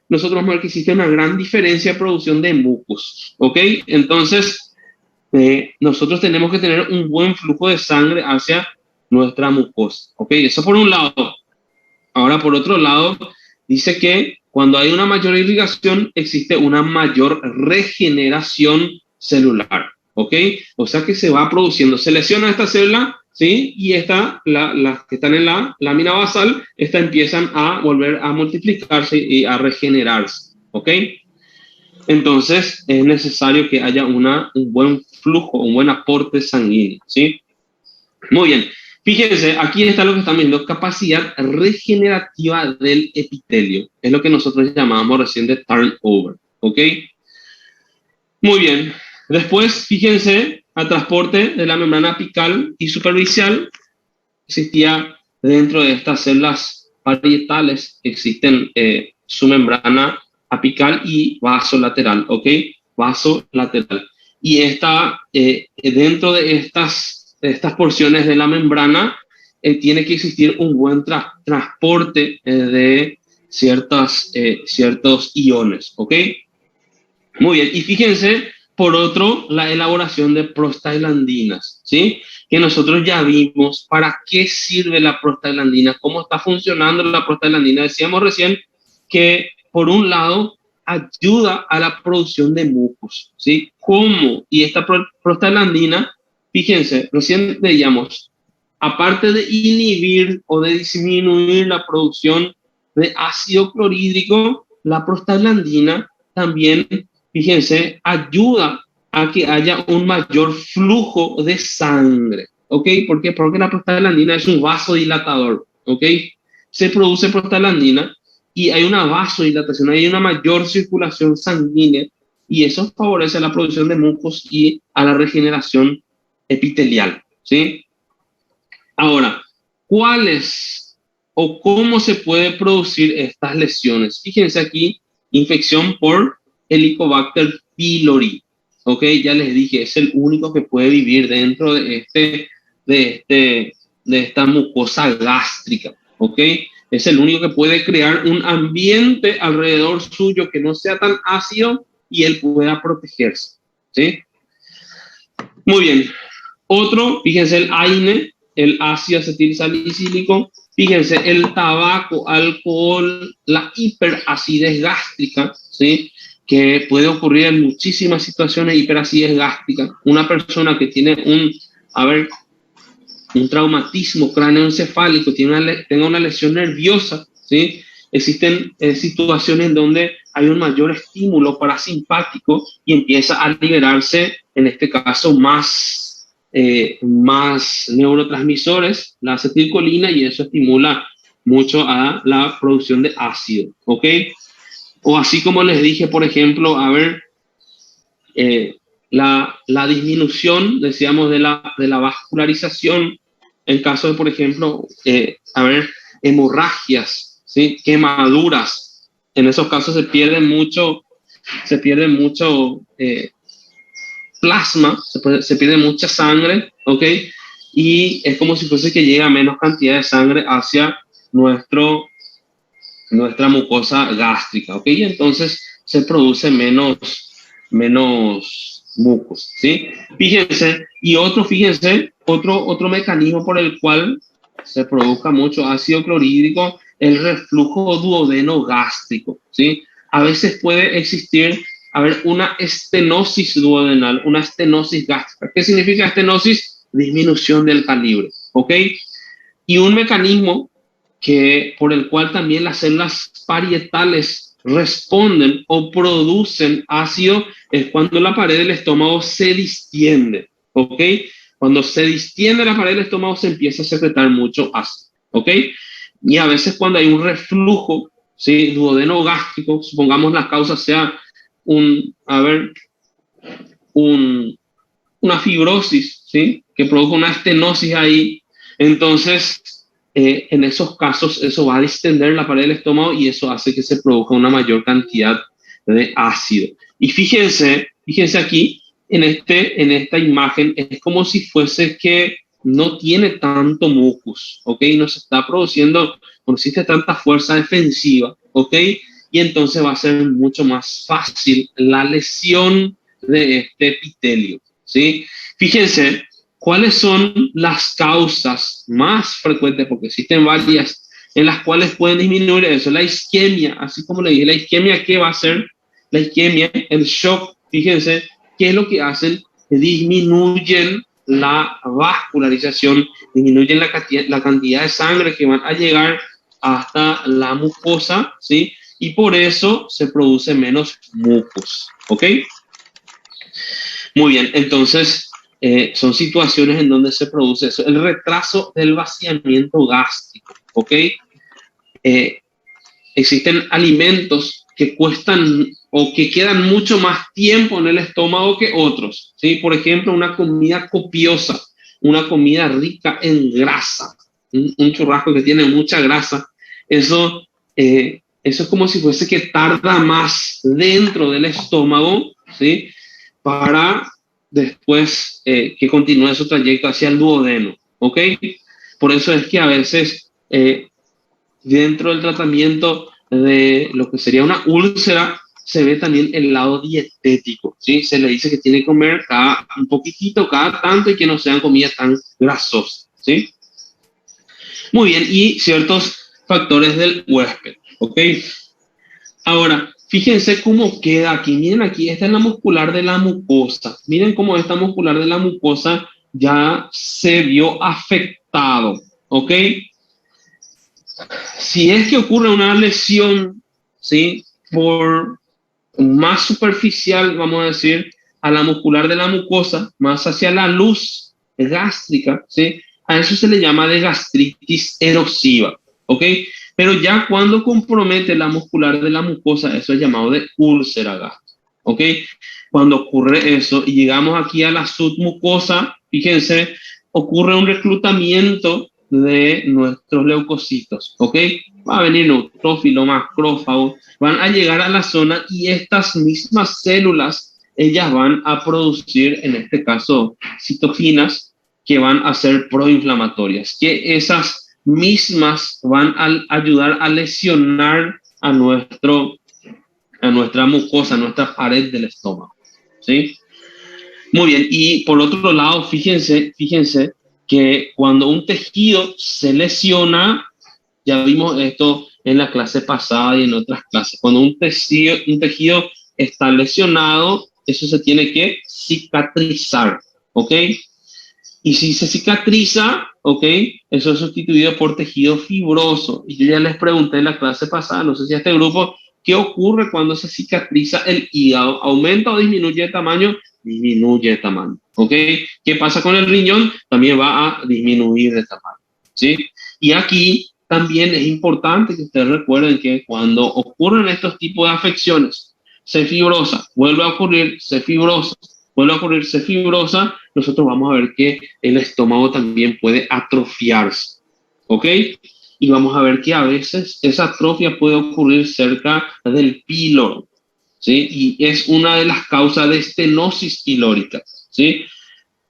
Nosotros vamos a ver que existe una gran diferencia de producción de mucus, ¿ok? Entonces, nosotros tenemos que tener un buen flujo de sangre hacia nuestra mucosa, ¿ok? Eso por un lado. Ahora, por otro lado, dice que cuando hay una mayor irrigación, existe una mayor regeneración celular, ¿ok? O sea que se va produciendo, se lesiona esta célula, ¿sí? Y las que están en la lámina basal, empiezan a volver a multiplicarse y a regenerarse, ¿ok? Entonces, es necesario que haya un buen flujo, un buen aporte sanguíneo, ¿sí? Muy bien. Fíjense, aquí está lo que estamos viendo, capacidad regenerativa del epitelio. Es lo que nosotros llamábamos recién de turnover, ¿ok? Muy bien. Después, fíjense, al transporte de la membrana apical y superficial existía dentro de estas células parietales, existen su membrana apical y vaso lateral, ¿ok? Vaso lateral. Y dentro de estas porciones de la membrana tiene que existir un buen transporte de ciertos iones, ¿ok? Muy bien, y fíjense, por otro, la elaboración de prostaglandinas, ¿sí? Que nosotros ya vimos para qué sirve la prostaglandina, cómo está funcionando la prostaglandina. Decíamos recién que, por un lado, ayuda a la producción de mucus, ¿sí? ¿Cómo? Y esta prostaglandina, fíjense, recién veíamos, aparte de inhibir o de disminuir la producción de ácido clorhídrico, la prostaglandina también, fíjense, ayuda a que haya un mayor flujo de sangre, ¿ok? ¿Por qué? Porque la prostaglandina es un vasodilatador, ¿ok? Se produce prostaglandina y hay una vasodilatación, hay una mayor circulación sanguínea y eso favorece la producción de mucos y a la regeneración epitelial, ¿sí? Ahora, ¿cuáles o cómo se puede producir estas lesiones? Fíjense aquí, infección por Helicobacter pylori. Ok, ya les dije, es el único que puede vivir dentro de esta mucosa gástrica. Ok, es el único que puede crear un ambiente alrededor suyo que no sea tan ácido y él pueda protegerse. ¿Sí? Muy bien. Otro, fíjense el AINE, el ácido acetilsalicílico. Fíjense, el tabaco, alcohol, la hiperacidez gástrica, ¿sí? Que puede ocurrir en muchísimas situaciones, hiperacidez gástrica. Una persona que tiene un traumatismo cráneoencefálico, tenga una lesión nerviosa, ¿sí? Existen situaciones en donde hay un mayor estímulo parasimpático y empieza a liberarse, en este caso, más neurotransmisores, la acetilcolina, y eso estimula mucho a la producción de ácido, ¿ok? O así como les dije, por ejemplo, la disminución, decíamos, de la vascularización, en caso de, por ejemplo, hemorragias, ¿sí? Quemaduras. En esos casos se pierde mucho plasma, se pierde mucha sangre, ¿ok? Y es como si fuese que llega menos cantidad de sangre hacia nuestra mucosa gástrica, ¿ok? Y entonces se produce menos mucos, ¿sí? Fíjense, otro mecanismo por el cual se produzca mucho ácido clorhídrico, el reflujo duodeno gástrico, ¿sí? A veces puede existir, una estenosis duodenal, una estenosis gástrica. ¿Qué significa estenosis? Disminución del calibre, ¿ok? Y un mecanismo por el cual también las células parietales responden o producen ácido es cuando la pared del estómago se distiende, ¿ok? Cuando se distiende la pared del estómago se empieza a secretar mucho ácido, ¿ok? Y a veces cuando hay un reflujo, ¿sí? Duodeno gástrico, supongamos la causa sea un, una fibrosis, ¿sí? Que provoca una estenosis ahí, entonces en esos casos eso va a distender la pared del estómago y eso hace que se produzca una mayor cantidad de ácido. Y fíjense aquí, en esta imagen, es como si fuese que no tiene tanto mucus, ¿ok? No se está produciendo, no existe tanta fuerza defensiva, ¿ok? Y entonces va a ser mucho más fácil la lesión de este epitelio, ¿sí? Fíjense, ¿cuáles son las causas más frecuentes? Porque existen varias en las cuales pueden disminuir eso. La isquemia, así como le dije, la isquemia, ¿qué va a hacer? La isquemia, el shock, fíjense, ¿qué es lo que hacen? Disminuyen la vascularización, disminuyen la cantidad de sangre que van a llegar hasta la mucosa, ¿sí? Y por eso se produce menos mucus, ¿ok? Muy bien, entonces son situaciones en donde se produce eso. El retraso del vaciamiento gástrico, ¿ok? Eh, existen alimentos que cuestan o que quedan mucho más tiempo en el estómago que otros, ¿sí? Por ejemplo, una comida copiosa, una comida rica en grasa, un churrasco que tiene mucha grasa, eso es como si fuese que tarda más dentro del estómago, ¿sí? Para después que continúe su trayecto hacia el duodeno, ¿ok? Por eso es que a veces dentro del tratamiento de lo que sería una úlcera se ve también el lado dietético, ¿sí? Se le dice que tiene que comer un poquitito cada tanto y que no sean comidas tan grasosas, ¿sí? Muy bien, y ciertos factores del huésped, ¿ok? Ahora, fíjense cómo queda aquí. Miren aquí, esta es la muscular de la mucosa. Miren cómo esta muscular de la mucosa ya se vio afectado, ¿ok? Si es que ocurre una lesión, ¿sí? Por más superficial, vamos a decir, a la muscular de la mucosa, más hacia la luz gástrica, ¿sí? A eso se le llama de gastritis erosiva, ¿ok? Pero ya cuando compromete la muscular de la mucosa, eso es llamado de úlcera gástrica, ¿ok? Cuando ocurre eso y llegamos aquí a la submucosa, fíjense, ocurre un reclutamiento de nuestros leucocitos, ¿ok? Va a venir neutrófilo, macrófago, van a llegar a la zona y estas mismas células, ellas van a producir, en este caso, citoquinas que van a ser proinflamatorias, que esas mismas van a ayudar a lesionar a nuestra mucosa, a nuestra pared del estómago, ¿sí? Muy bien, y por otro lado, fíjense que cuando un tejido se lesiona, ya vimos esto en la clase pasada y en otras clases, cuando un tejido está lesionado, eso se tiene que cicatrizar, ¿ok? Y si se cicatriza, ¿ok? Eso es sustituido por tejido fibroso. Y yo ya les pregunté en la clase pasada, no sé si a este grupo, ¿qué ocurre cuando se cicatriza el hígado? ¿Aumenta o disminuye de tamaño? Disminuye de tamaño, ¿ok? ¿Qué pasa con el riñón? También va a disminuir de tamaño, ¿sí? Y aquí también es importante que ustedes recuerden que cuando ocurren estos tipos de afecciones, se fibrosa, vuelve a ocurrir, se fibrosa, vuelve a ocurrir, se fibrosa, nosotros vamos a ver que el estómago también puede atrofiarse, ¿ok? Y vamos a ver que a veces esa atrofia puede ocurrir cerca del píloro, ¿sí? Y es una de las causas de estenosis pilórica, ¿sí?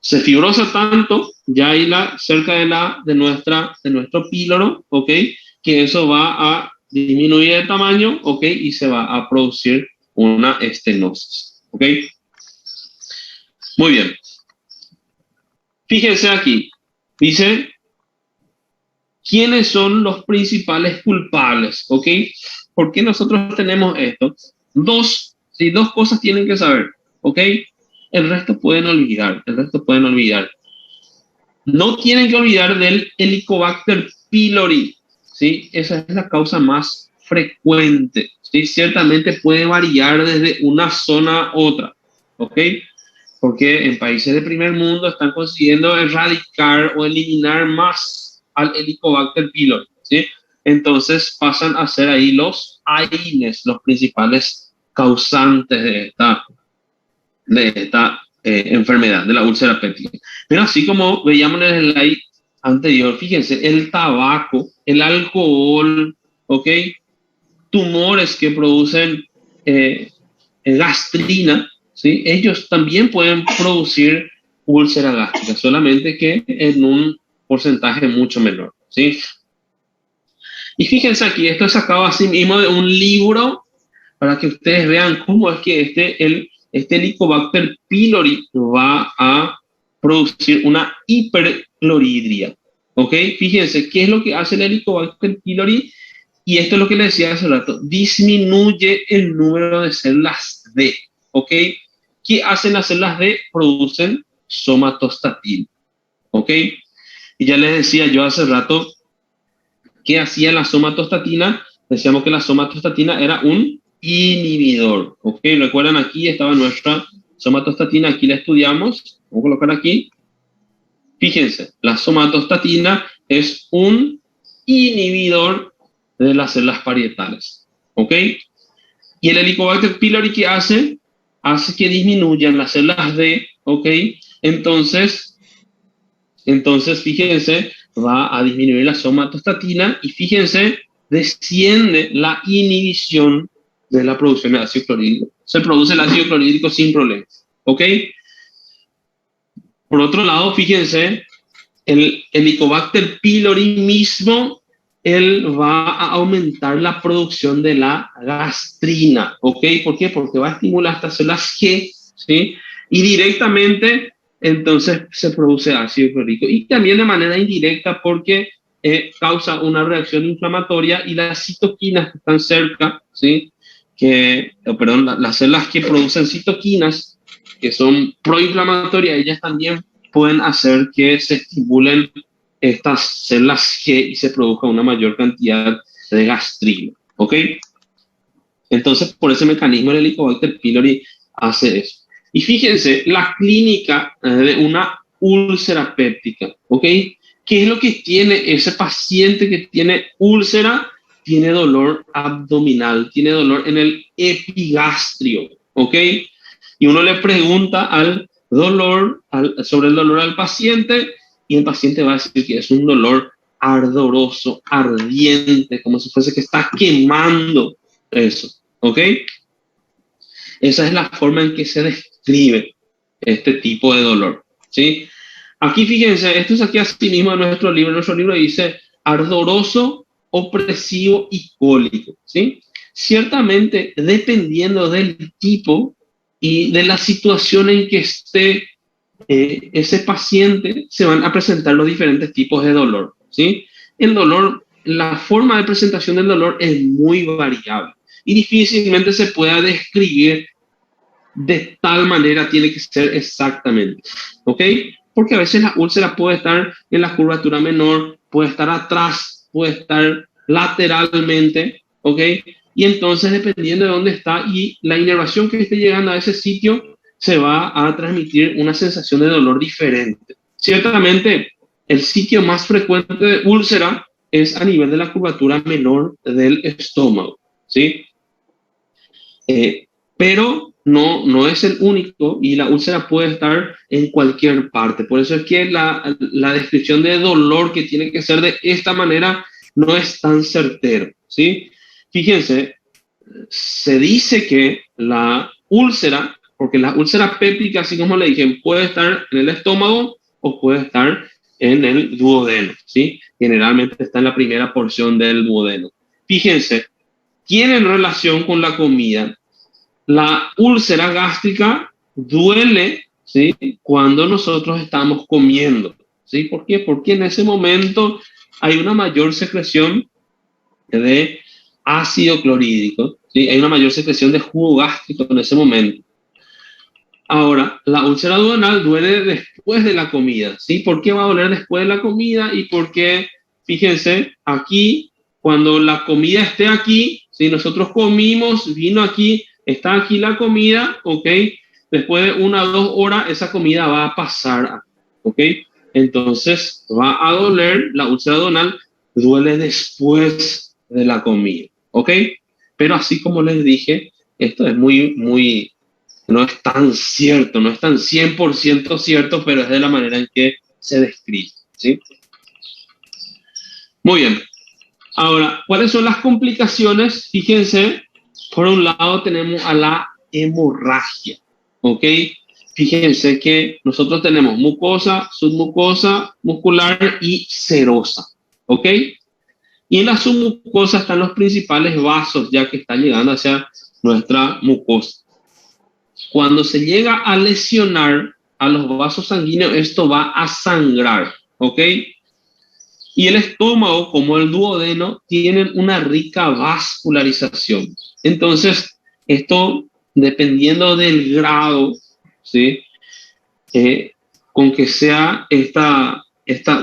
Se fibrosa tanto, ya ahí cerca de nuestro píloro, ¿ok? Que eso va a disminuir de tamaño, ¿ok? Y se va a producir una estenosis, ¿ok? Muy bien. Fíjense aquí, dice, ¿quiénes son los principales culpables? ¿Ok? ¿Por qué nosotros tenemos esto? Sí, dos cosas tienen que saber, ¿ok? El resto pueden olvidar. No tienen que olvidar del Helicobacter pylori, ¿sí? Esa es la causa más frecuente, ¿sí? Ciertamente puede variar desde una zona a otra, ¿ok? Porque en países de primer mundo están consiguiendo erradicar o eliminar más al Helicobacter pylori, ¿sí? Entonces pasan a ser ahí los AINES, los principales causantes de esta enfermedad, de la úlcera péptica. Pero así como veíamos en el slide anterior, fíjense, el tabaco, el alcohol, ¿ok? Tumores que producen eh, gastrina, ¿sí? Ellos también pueden producir úlcera gástrica, solamente que en un porcentaje mucho menor, ¿sí? Y fíjense aquí, esto es sacado así mismo de un libro para que ustedes vean cómo es que este Helicobacter pylori va a producir una hipercloridria. ¿Ok? Fíjense, ¿qué es lo que hace el Helicobacter pylori? Y esto es lo que les decía hace rato, disminuye el número de células D. ¿Ok? ¿Qué hacen las células D? Producen somatostatina. ¿Ok? Y ya les decía yo hace rato, ¿qué hacía la somatostatina? Decíamos que la somatostatina era un inhibidor. ¿Ok? Recuerdan, aquí estaba nuestra somatostatina, aquí la estudiamos. Vamos a colocar aquí. Fíjense, la somatostatina es un inhibidor de las células parietales. ¿Ok? Y el Helicobacter pylori, ¿qué hace? Hace que disminuyan las células D. ¿Ok? Entonces, fíjense, va a disminuir la somatostatina y fíjense, desciende la inhibición de la producción de ácido clorhídrico. Se produce el ácido clorhídrico sin problemas. ¿Ok? Por otro lado, fíjense, el Helicobacter pylori mismo, él va a aumentar la producción de la gastrina. ¿Ok? ¿Por qué? Porque va a estimular estas células G, ¿sí? Y directamente entonces se produce ácido clorhídrico. Y también de manera indirecta porque causa una reacción inflamatoria y las citoquinas que están cerca, ¿sí? Las células que producen citoquinas, que son proinflamatorias, ellas también pueden hacer que se estimulen estas células G y se produzca una mayor cantidad de gastrina. ¿Ok? Entonces, por ese mecanismo, el Helicobacter pylori hace eso. Y fíjense, la clínica de una úlcera péptica, ¿ok? ¿Qué es lo que tiene ese paciente que tiene úlcera? Tiene dolor abdominal, tiene dolor en el epigastrio, ¿ok? Y uno le pregunta sobre el dolor al paciente y el paciente va a decir que es un dolor ardoroso, ardiente, como si fuese que está quemando eso, ¿ok? Esa es la forma en que se describe este tipo de dolor, ¿sí? Aquí fíjense, esto es aquí así mismo en nuestro libro. Nuestro libro dice ardoroso, opresivo y cólico, ¿sí? Ciertamente, dependiendo del tipo y de la situación en que esté ese paciente, se van a presentar los diferentes tipos de dolor, ¿sí? El dolor, la forma de presentación del dolor es muy variable y difícilmente se pueda describir de tal manera, tiene que ser exactamente, ¿ok? Porque a veces la úlcera puede estar en la curvatura menor, puede estar atrás, puede estar lateralmente, ¿ok? Y entonces, dependiendo de dónde está y la inervación que esté llegando a ese sitio, se va a transmitir una sensación de dolor diferente. Ciertamente, el sitio más frecuente de úlcera es a nivel de la curvatura menor del estómago, ¿sí? Pero no es el único y la úlcera puede estar en cualquier parte. Por eso es que la descripción de dolor que tiene que ser de esta manera no es tan certero, ¿sí? Fíjense, se dice que la úlcera, porque la úlcera péptica, así como le dije, puede estar en el estómago o puede estar en el duodeno, ¿sí? Generalmente está en la primera porción del duodeno. Fíjense, tienen relación con la comida. La úlcera gástrica duele, ¿sí? Cuando nosotros estamos comiendo, ¿sí? ¿Por qué? Porque en ese momento hay una mayor secreción de ácido clorhídrico, ¿sí? Hay una mayor secreción de jugo gástrico en ese momento. Ahora, la úlcera duodenal duele después de la comida, ¿sí? ¿Por qué va a doler después de la comida? Y por qué, fíjense, aquí, cuando la comida esté aquí, Si nosotros comimos, vino aquí, está aquí la comida, ¿ok? Después de 1 o 2 horas, esa comida va a pasar, ¿ok? Entonces va a doler, la úlcera duodenal duele después de la comida, ¿ok? Pero así como les dije, esto es no es tan cierto, no es tan 100% cierto, pero es de la manera en que se describe, ¿sí? Muy bien. Ahora, ¿cuáles son las complicaciones? Fíjense, por un lado tenemos a la hemorragia, ¿ok? Fíjense que nosotros tenemos mucosa, submucosa, muscular y serosa, ¿ok? Y en la submucosa están los principales vasos, ya que están llegando hacia nuestra mucosa. Cuando se llega a lesionar a los vasos sanguíneos, esto va a sangrar, ¿ok? Y el estómago, como el duodeno, tienen una rica vascularización. Entonces, esto, dependiendo del grado, ¿sí? Con que sea esta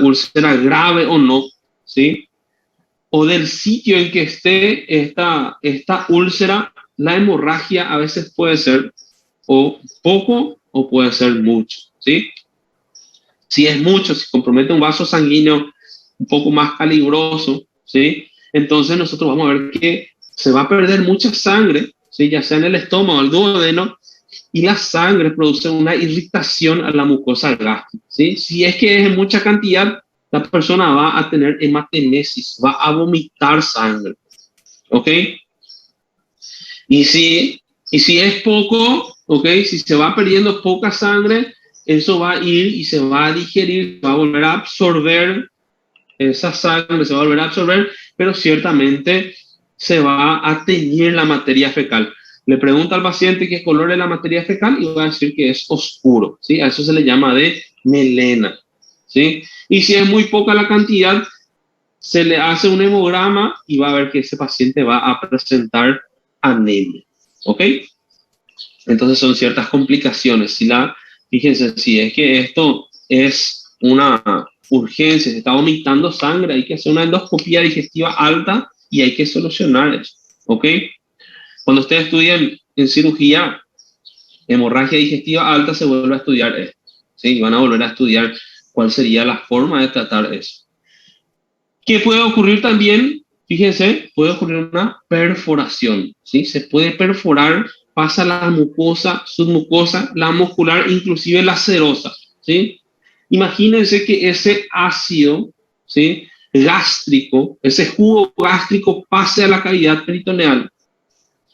úlcera grave o no, ¿sí? O del sitio en que esté esta úlcera, la hemorragia a veces puede ser o poco o puede ser mucho, ¿sí? Si es mucho, si compromete un vaso sanguíneo un poco más calibroso, ¿sí? Entonces nosotros vamos a ver que se va a perder mucha sangre, ¿sí? Ya sea en el estómago o el duodeno, y la sangre produce una irritación a la mucosa gástrica, ¿sí? Si es que es en mucha cantidad, la persona va a tener hematemesis, va a vomitar sangre, ¿ok? Y si es poco, ¿ok? Si se va perdiendo poca sangre, eso va a ir y se va a digerir, va a volver a absorber esa sangre, se va a volver a absorber, pero ciertamente se va a teñir la materia fecal. Le pregunta al paciente qué color es la materia fecal y va a decir que es oscuro, ¿sí? A eso se le llama de melena, ¿sí? Y si es muy poca la cantidad, se le hace un hemograma y va a ver que ese paciente va a presentar anemia, ¿ok? Entonces son ciertas complicaciones. Fíjense, si es que esto es una urgencia, se está vomitando sangre, hay que hacer una endoscopía digestiva alta y hay que solucionar eso, ¿ok? Cuando ustedes estudian en cirugía, hemorragia digestiva alta, se vuelve a estudiar esto, ¿sí? Y van a volver a estudiar cuál sería la forma de tratar eso. ¿Qué puede ocurrir también? Fíjense, puede ocurrir una perforación, ¿sí? Se puede perforar, pasa la mucosa, submucosa, la muscular, inclusive la serosa, ¿sí? Imagínense que ese ácido, ¿sí? Gástrico, ese jugo gástrico pase a la cavidad peritoneal.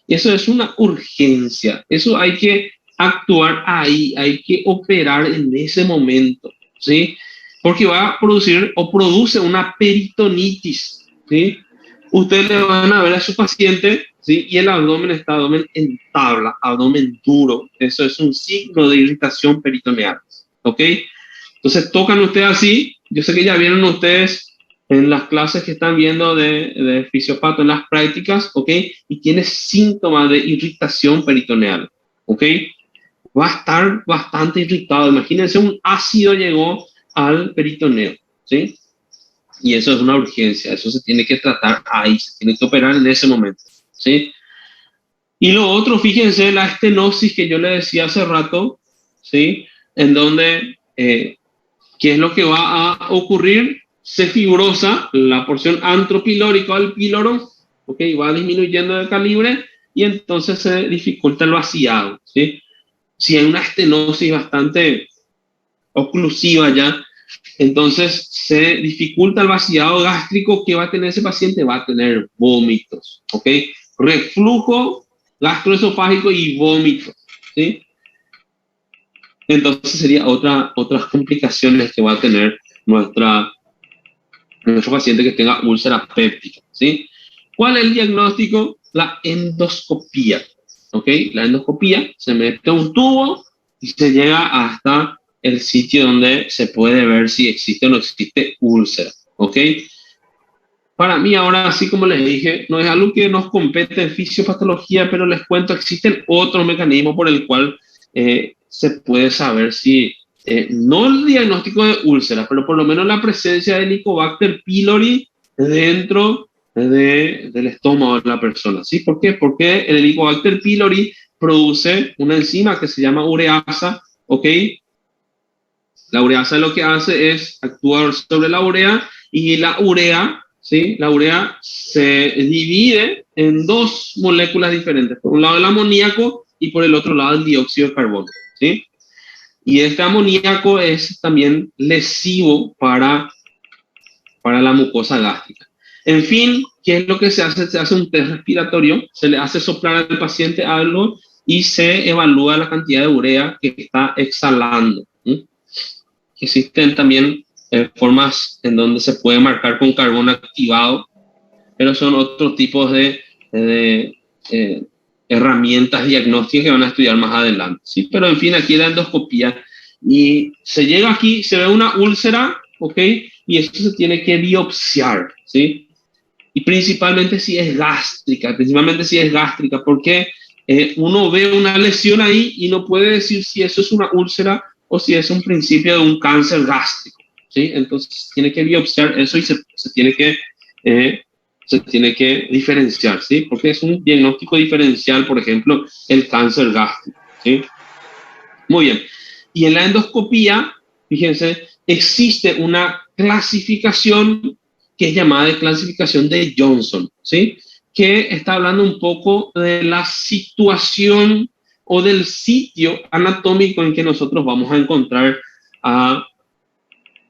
Eso es una urgencia, eso hay que actuar ahí, hay que operar en ese momento, ¿sí? Porque va a producir o produce una peritonitis, ¿sí? Ustedes le van a ver a su paciente, ¿sí? Y el abdomen está abdomen en tabla, abdomen duro. Eso es un signo de irritación peritoneal, ¿ok? Entonces tocan ustedes así. Yo sé que ya vieron ustedes en las clases que están viendo de fisiopato, en las prácticas, ¿ok? Y tiene síntomas de irritación peritoneal, ¿ok? Va a estar bastante irritado. Imagínense, un ácido llegó al peritoneo, ¿sí? Y eso es una urgencia, eso se tiene que tratar ahí, se tiene que operar en ese momento, ¿sí? Y lo otro, fíjense, la estenosis que yo le decía hace rato, ¿sí? En donde, ¿qué es lo que va a ocurrir? Se fibrosa la porción antropilórica al píloro, ¿ok? Va disminuyendo de calibre y entonces se dificulta el vaciado, ¿sí? Si hay una estenosis bastante oclusiva ya, entonces se dificulta el vaciado gástrico. ¿Que va a tener ese paciente? Va a tener vómitos, ¿ok? Reflujo gastroesofágico y vómitos, ¿sí? Entonces sería otras complicaciones que va a tener nuestro paciente que tenga úlcera péptica, ¿sí? ¿Cuál es el diagnóstico? La endoscopía, ¿ok? La endoscopía, se mete un tubo y se llega hasta el sitio donde se puede ver si existe o no existe úlcera, ¿ok? Para mí ahora, así como les dije, no es algo que nos compete en fisiopatología, pero les cuento, existen otros mecanismos por el cual se puede saber si, no el diagnóstico de úlcera, pero por lo menos la presencia de Helicobacter pylori dentro del estómago de la persona, ¿sí? ¿Por qué? Porque el Helicobacter pylori produce una enzima que se llama ureasa, ¿ok? La ureasa lo que hace es actuar sobre la urea y la urea, ¿sí? La urea se divide en dos moléculas diferentes. Por un lado el amoníaco y por el otro lado el dióxido de carbono, ¿sí? Y este amoníaco es también lesivo para la mucosa gástrica. En fin, ¿qué es lo que se hace? Se hace un test respiratorio, se le hace soplar al paciente algo y se evalúa la cantidad de urea que está exhalando. ¿Sí? Existen también formas en donde se puede marcar con carbón activado, pero son otros tipos de herramientas diagnósticas que van a estudiar más adelante. ¿Sí? Pero en fin, aquí la endoscopía. Y se llega aquí, se ve una úlcera, ¿ok? Y esto se tiene que biopsiar, ¿sí? Y principalmente si es gástrica, porque uno ve una lesión ahí y no puede decir si eso es una úlcera o si es un principio de un cáncer gástrico, ¿sí? Entonces tiene que biopsiar eso y se tiene que diferenciar, ¿sí? Porque es un diagnóstico diferencial, por ejemplo, el cáncer gástrico, ¿sí? Muy bien. Y en la endoscopía, fíjense, existe una clasificación que es llamada de clasificación de Johnson, ¿sí? Que está hablando un poco de la situación o del sitio anatómico en que nosotros vamos a encontrar a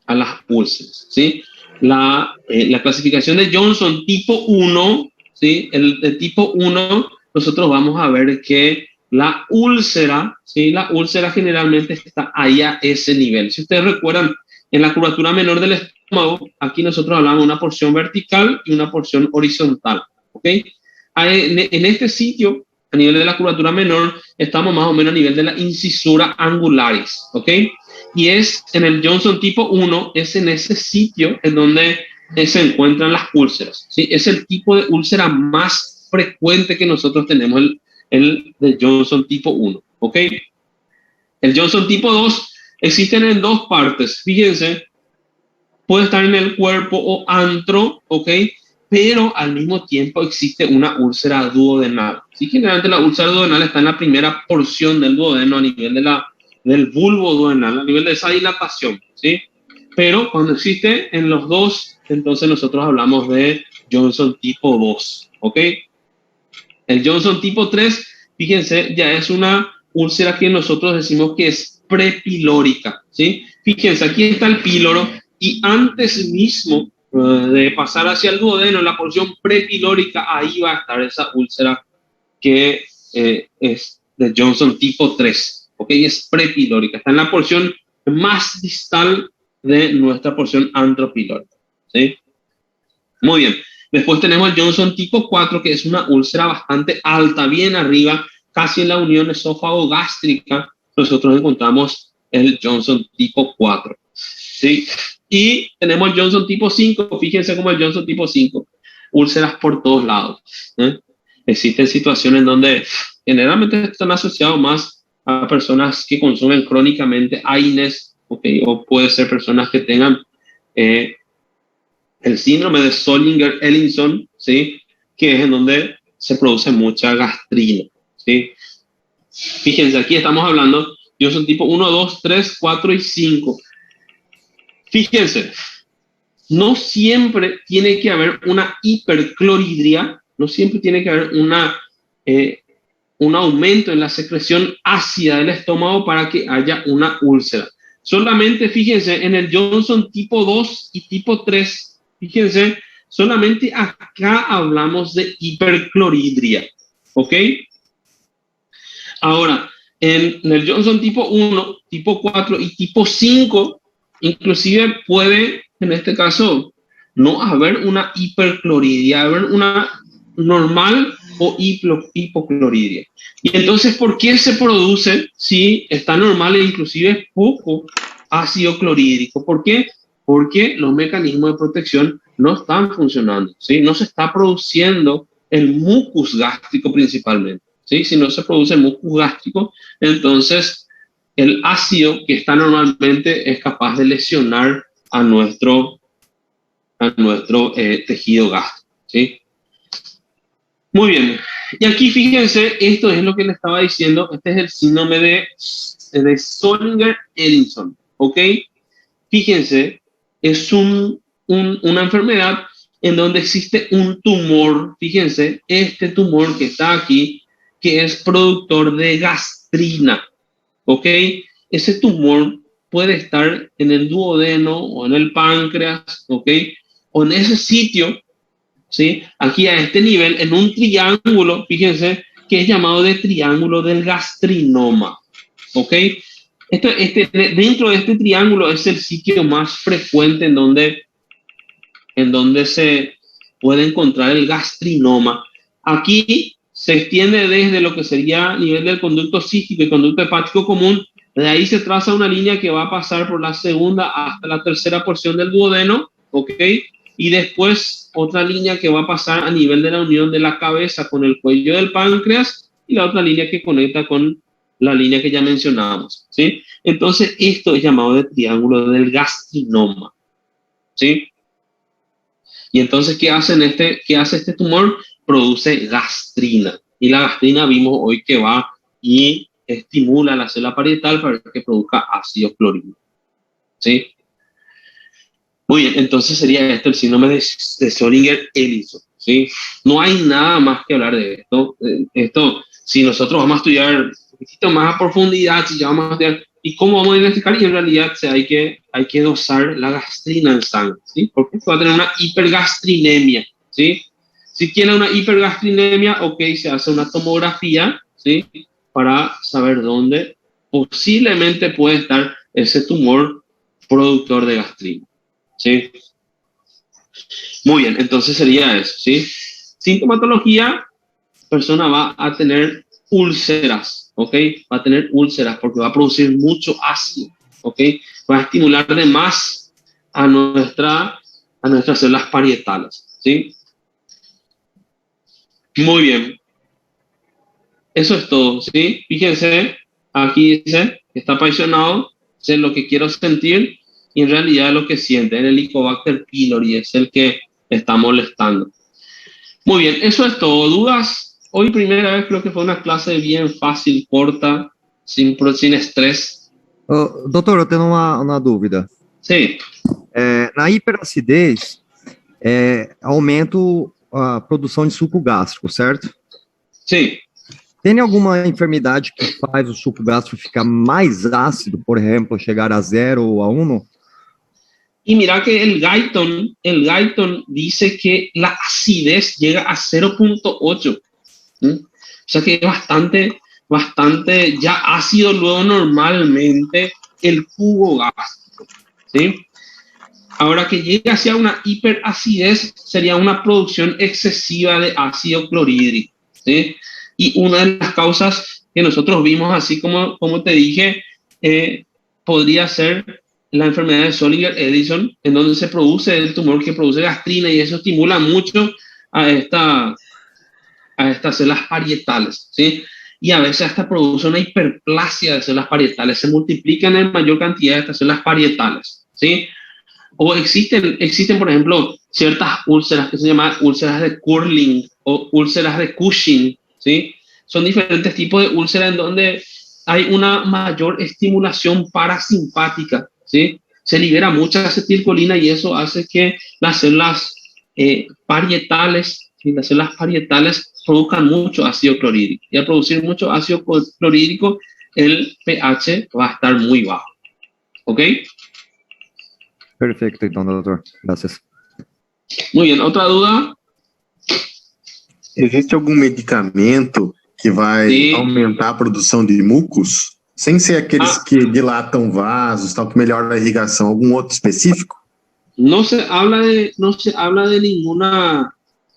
las úlceras, ¿sí? La clasificación de Johnson tipo 1, ¿sí? El tipo 1, nosotros vamos a ver que la úlcera, ¿sí? La úlcera generalmente está ahí a ese nivel. Si ustedes recuerdan, en la curvatura menor del estómago, aquí nosotros hablamos de una porción vertical y una porción horizontal, ¿ok? En este sitio, a nivel de la curvatura menor, estamos más o menos a nivel de la incisura angularis, ¿ok? Y es en el Johnson tipo 1, es en ese sitio en donde se encuentran las úlceras, ¿sí? Es el tipo de úlcera más frecuente que nosotros tenemos, el de Johnson tipo 1, ¿ok? El Johnson tipo 2 existen en dos partes, fíjense, puede estar en el cuerpo o antro, ¿ok? Pero al mismo tiempo existe una úlcera duodenal. Sí, generalmente la úlcera duodenal está en la primera porción del duodeno a nivel del bulbo duodenal, a nivel de esa dilatación, ¿sí? Pero cuando existe en los dos, entonces nosotros hablamos de Johnson tipo 2, ¿ok? El Johnson tipo 3, fíjense, ya es una úlcera que nosotros decimos que es prepilórica, ¿sí? Fíjense, aquí está el píloro y antes mismo de pasar hacia el duodeno, en la porción prepilórica, ahí va a estar esa úlcera que es de Johnson tipo 3, ¿ok? Es prepilórica, está en la porción más distal de nuestra porción antropilórica, ¿sí? Muy bien. Después tenemos el Johnson tipo 4, que es una úlcera bastante alta, bien arriba, casi en la unión esófago-gástrica. Nosotros encontramos el Johnson tipo 4, ¿sí? Y tenemos el Johnson tipo 5, fíjense como el Johnson tipo 5, úlceras por todos lados, ¿eh? Existen situaciones donde generalmente están asociados más a personas que consumen crónicamente AINES, ¿okay? O puede ser personas que tengan el síndrome de Zollinger-Ellison, ¿sí? Que es en donde se produce mucha gastrina, ¿sí? Fíjense, aquí estamos hablando, yo soy tipo 1, 2, 3, 4 y 5. Fíjense, no siempre tiene que haber una hipercloridria, no siempre tiene que haber un aumento en la secreción ácida del estómago para que haya una úlcera. Solamente fíjense, en el Johnson tipo 2 y tipo 3, fíjense, solamente acá hablamos de hipercloridria, ¿ok? Ahora, en el Johnson tipo 1, tipo 4 y tipo 5, inclusive puede, en este caso, no haber una hipercloridria, haber una normal o hipocloridria. Y entonces, ¿por qué se produce si está normal e inclusive poco ácido clorhídrico? ¿Por qué? Porque los mecanismos de protección no están funcionando, ¿sí? No se está produciendo el mucus gástrico principalmente, ¿sí? Si no se produce el mucus gástrico, entonces el ácido que está normalmente es capaz de lesionar a nuestro tejido gástrico, ¿sí? Muy bien. Y aquí fíjense, esto es lo que le estaba diciendo, este es el síndrome de Zollinger-Ellison, ¿ok? Fíjense, es una enfermedad en donde existe un tumor, fíjense, este tumor que está aquí, que es productor de gastrina, ¿ok? Ese tumor puede estar en el duodeno o en el páncreas, ¿ok? O en ese sitio, ¿sí? Aquí a este nivel, en un triángulo, fíjense, que es llamado de triángulo del gastrinoma, ¿ok? Dentro de este triángulo es el sitio más frecuente en donde se puede encontrar el gastrinoma. Aquí se extiende desde lo que sería a nivel del conducto cístico y conducto hepático común. De ahí se traza una línea que va a pasar por la segunda hasta la tercera porción del duodeno, ¿ok? Y después otra línea que va a pasar a nivel de la unión de la cabeza con el cuello del páncreas y la otra línea que conecta con la línea que ya mencionábamos, ¿sí? Entonces, esto es llamado de triángulo del gastrinoma, ¿sí? Y entonces, ¿qué hace este tumor? Produce gastrina. Y la gastrina vimos hoy que va y estimula la célula parietal para que produzca ácido clorhídrico, ¿sí? Muy bien, entonces sería esto el síndrome de Zollinger-Ellison, ¿sí? No hay nada más que hablar de esto. Esto, si nosotros vamos a estudiar un poquito más a profundidad, si ya vamos a estudiar, ¿y cómo vamos a identificar? Y en realidad hay que dosar la gastrina en sangre, ¿sí? Porque va a tener una hipergastrinemia, ¿sí? Si tiene una hipergastrinemia, ok, se hace una tomografía, ¿sí? Para saber dónde posiblemente puede estar ese tumor productor de gastrina. ¿Sí? Muy bien, entonces sería eso, ¿sí? Sintomatología, persona va a tener úlceras, ¿ok? Va a tener úlceras porque va a producir mucho ácido, ¿ok? Va a estimular de más a nuestras células parietales, ¿sí? Muy bien, eso es todo, ¿sí? Fíjense, aquí dice que está apasionado, sé lo que quiero sentir, y en realidad lo que siente, el Helicobacter pylori es el que está molestando. Muy bien, eso es todo. ¿Dudas? Hoy primera vez creo que fue una clase bien fácil, corta, sin estrés. Doutor, eu tenho uma dúvida. Sí, Na hiperacidez, aumenta a produção de suco gástrico, certo? sí. Tem alguma enfermidade que faz o suco gástrico ficar mais ácido, por exemplo, chegar a 0 ou a 1? Y mira que el Guyton dice que la acidez llega a 0.8. O sea que es bastante ya ácido luego normalmente el jugo gástrico, ¿sí? Ahora que llegue hacia una hiperacidez sería una producción excesiva de ácido clorhídrico, ¿sí? Y una de las causas que nosotros vimos, así como te dije, podría ser la enfermedad de Zollinger-Ellison, en donde se produce el tumor que produce gastrina y eso estimula mucho a estas células parietales, ¿sí? Y a veces hasta produce una hiperplasia de células parietales, se multiplican en mayor cantidad de estas células parietales, ¿sí? O existen, por ejemplo, ciertas úlceras que se llaman úlceras de Curling o úlceras de Cushing, ¿sí? Son diferentes tipos de úlceras en donde hay una mayor estimulación parasimpática, ¿sí? Se libera mucha acetilcolina y eso hace que las células parietales, ¿sí? Las células parietales produzcan mucho ácido clorhídrico. Y al producir mucho ácido clorhídrico, el pH va a estar muy bajo. ¿Ok? Perfeito, então, doutor. Graças. Muy bien, ¿otra duda? Existe algum medicamento que vai Sí. aumentar a produção de mucos? Sem ser aqueles que dilatam vasos, tal, que melhoram a irrigação. Algum outro específico? No se habla de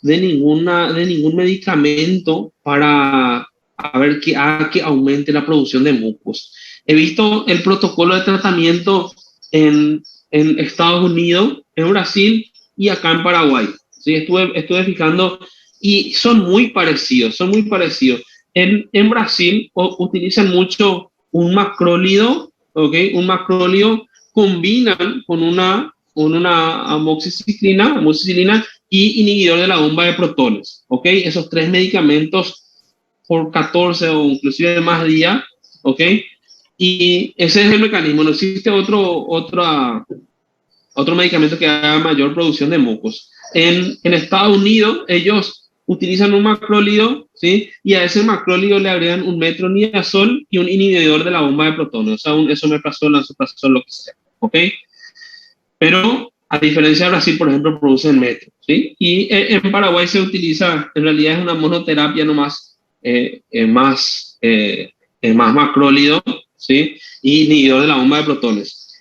ningún medicamento para a ver que haga que aumente la producción de mucos. He visto el protocolo de tratamiento en Estados Unidos, en Brasil y acá en Paraguay. Sí, estuve fijando y son muy parecidos, son muy parecidos. En Brasil utilizan mucho un macrólido, ¿ok? Un macrólido combinan con una amoxicilina y inhibidor de la bomba de protones, ¿ok? Esos 3 medicamentos por 14 o inclusive más días, ¿ok? Y ese es el mecanismo, no existe otro medicamento que haga mayor producción de mocos. En Estados Unidos, ellos utilizan un macrólido, ¿sí? Y a ese macrólido le agregan un metronidazol y un inhibidor de la bomba de protones, o sea, un esomeprazol, lansoprazol, lo que sea, ¿ok? Pero a diferencia de Brasil, por ejemplo, producen metro, ¿sí? Y en Paraguay se utiliza, en realidad es una monoterapia nomás, más macrólido, ¿sí? Y inhibidor de la bomba de protones.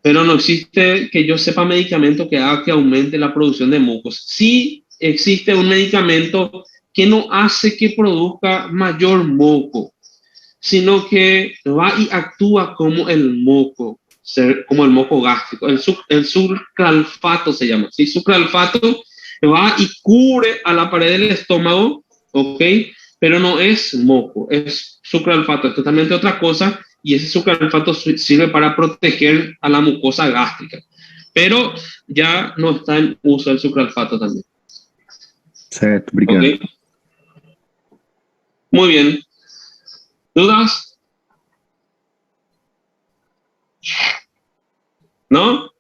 Pero no existe, que yo sepa, medicamento que haga que aumente la producción de mucos. Sí existe un medicamento que no hace que produzca mayor moco, sino que va y actúa como el moco, como el moco gástrico. El sucralfato se llama, ¿sí? Sucralfato va y cubre a la pared del estómago, ¿ok? Pero no es moco, es sucralfato, es totalmente otra cosa, y ese sucralfato sirve para proteger a la mucosa gástrica. Pero ya no está en uso el sucralfato también. Certo, obrigado. ¿Ok? Muy bien. ¿Dudas? ¿No?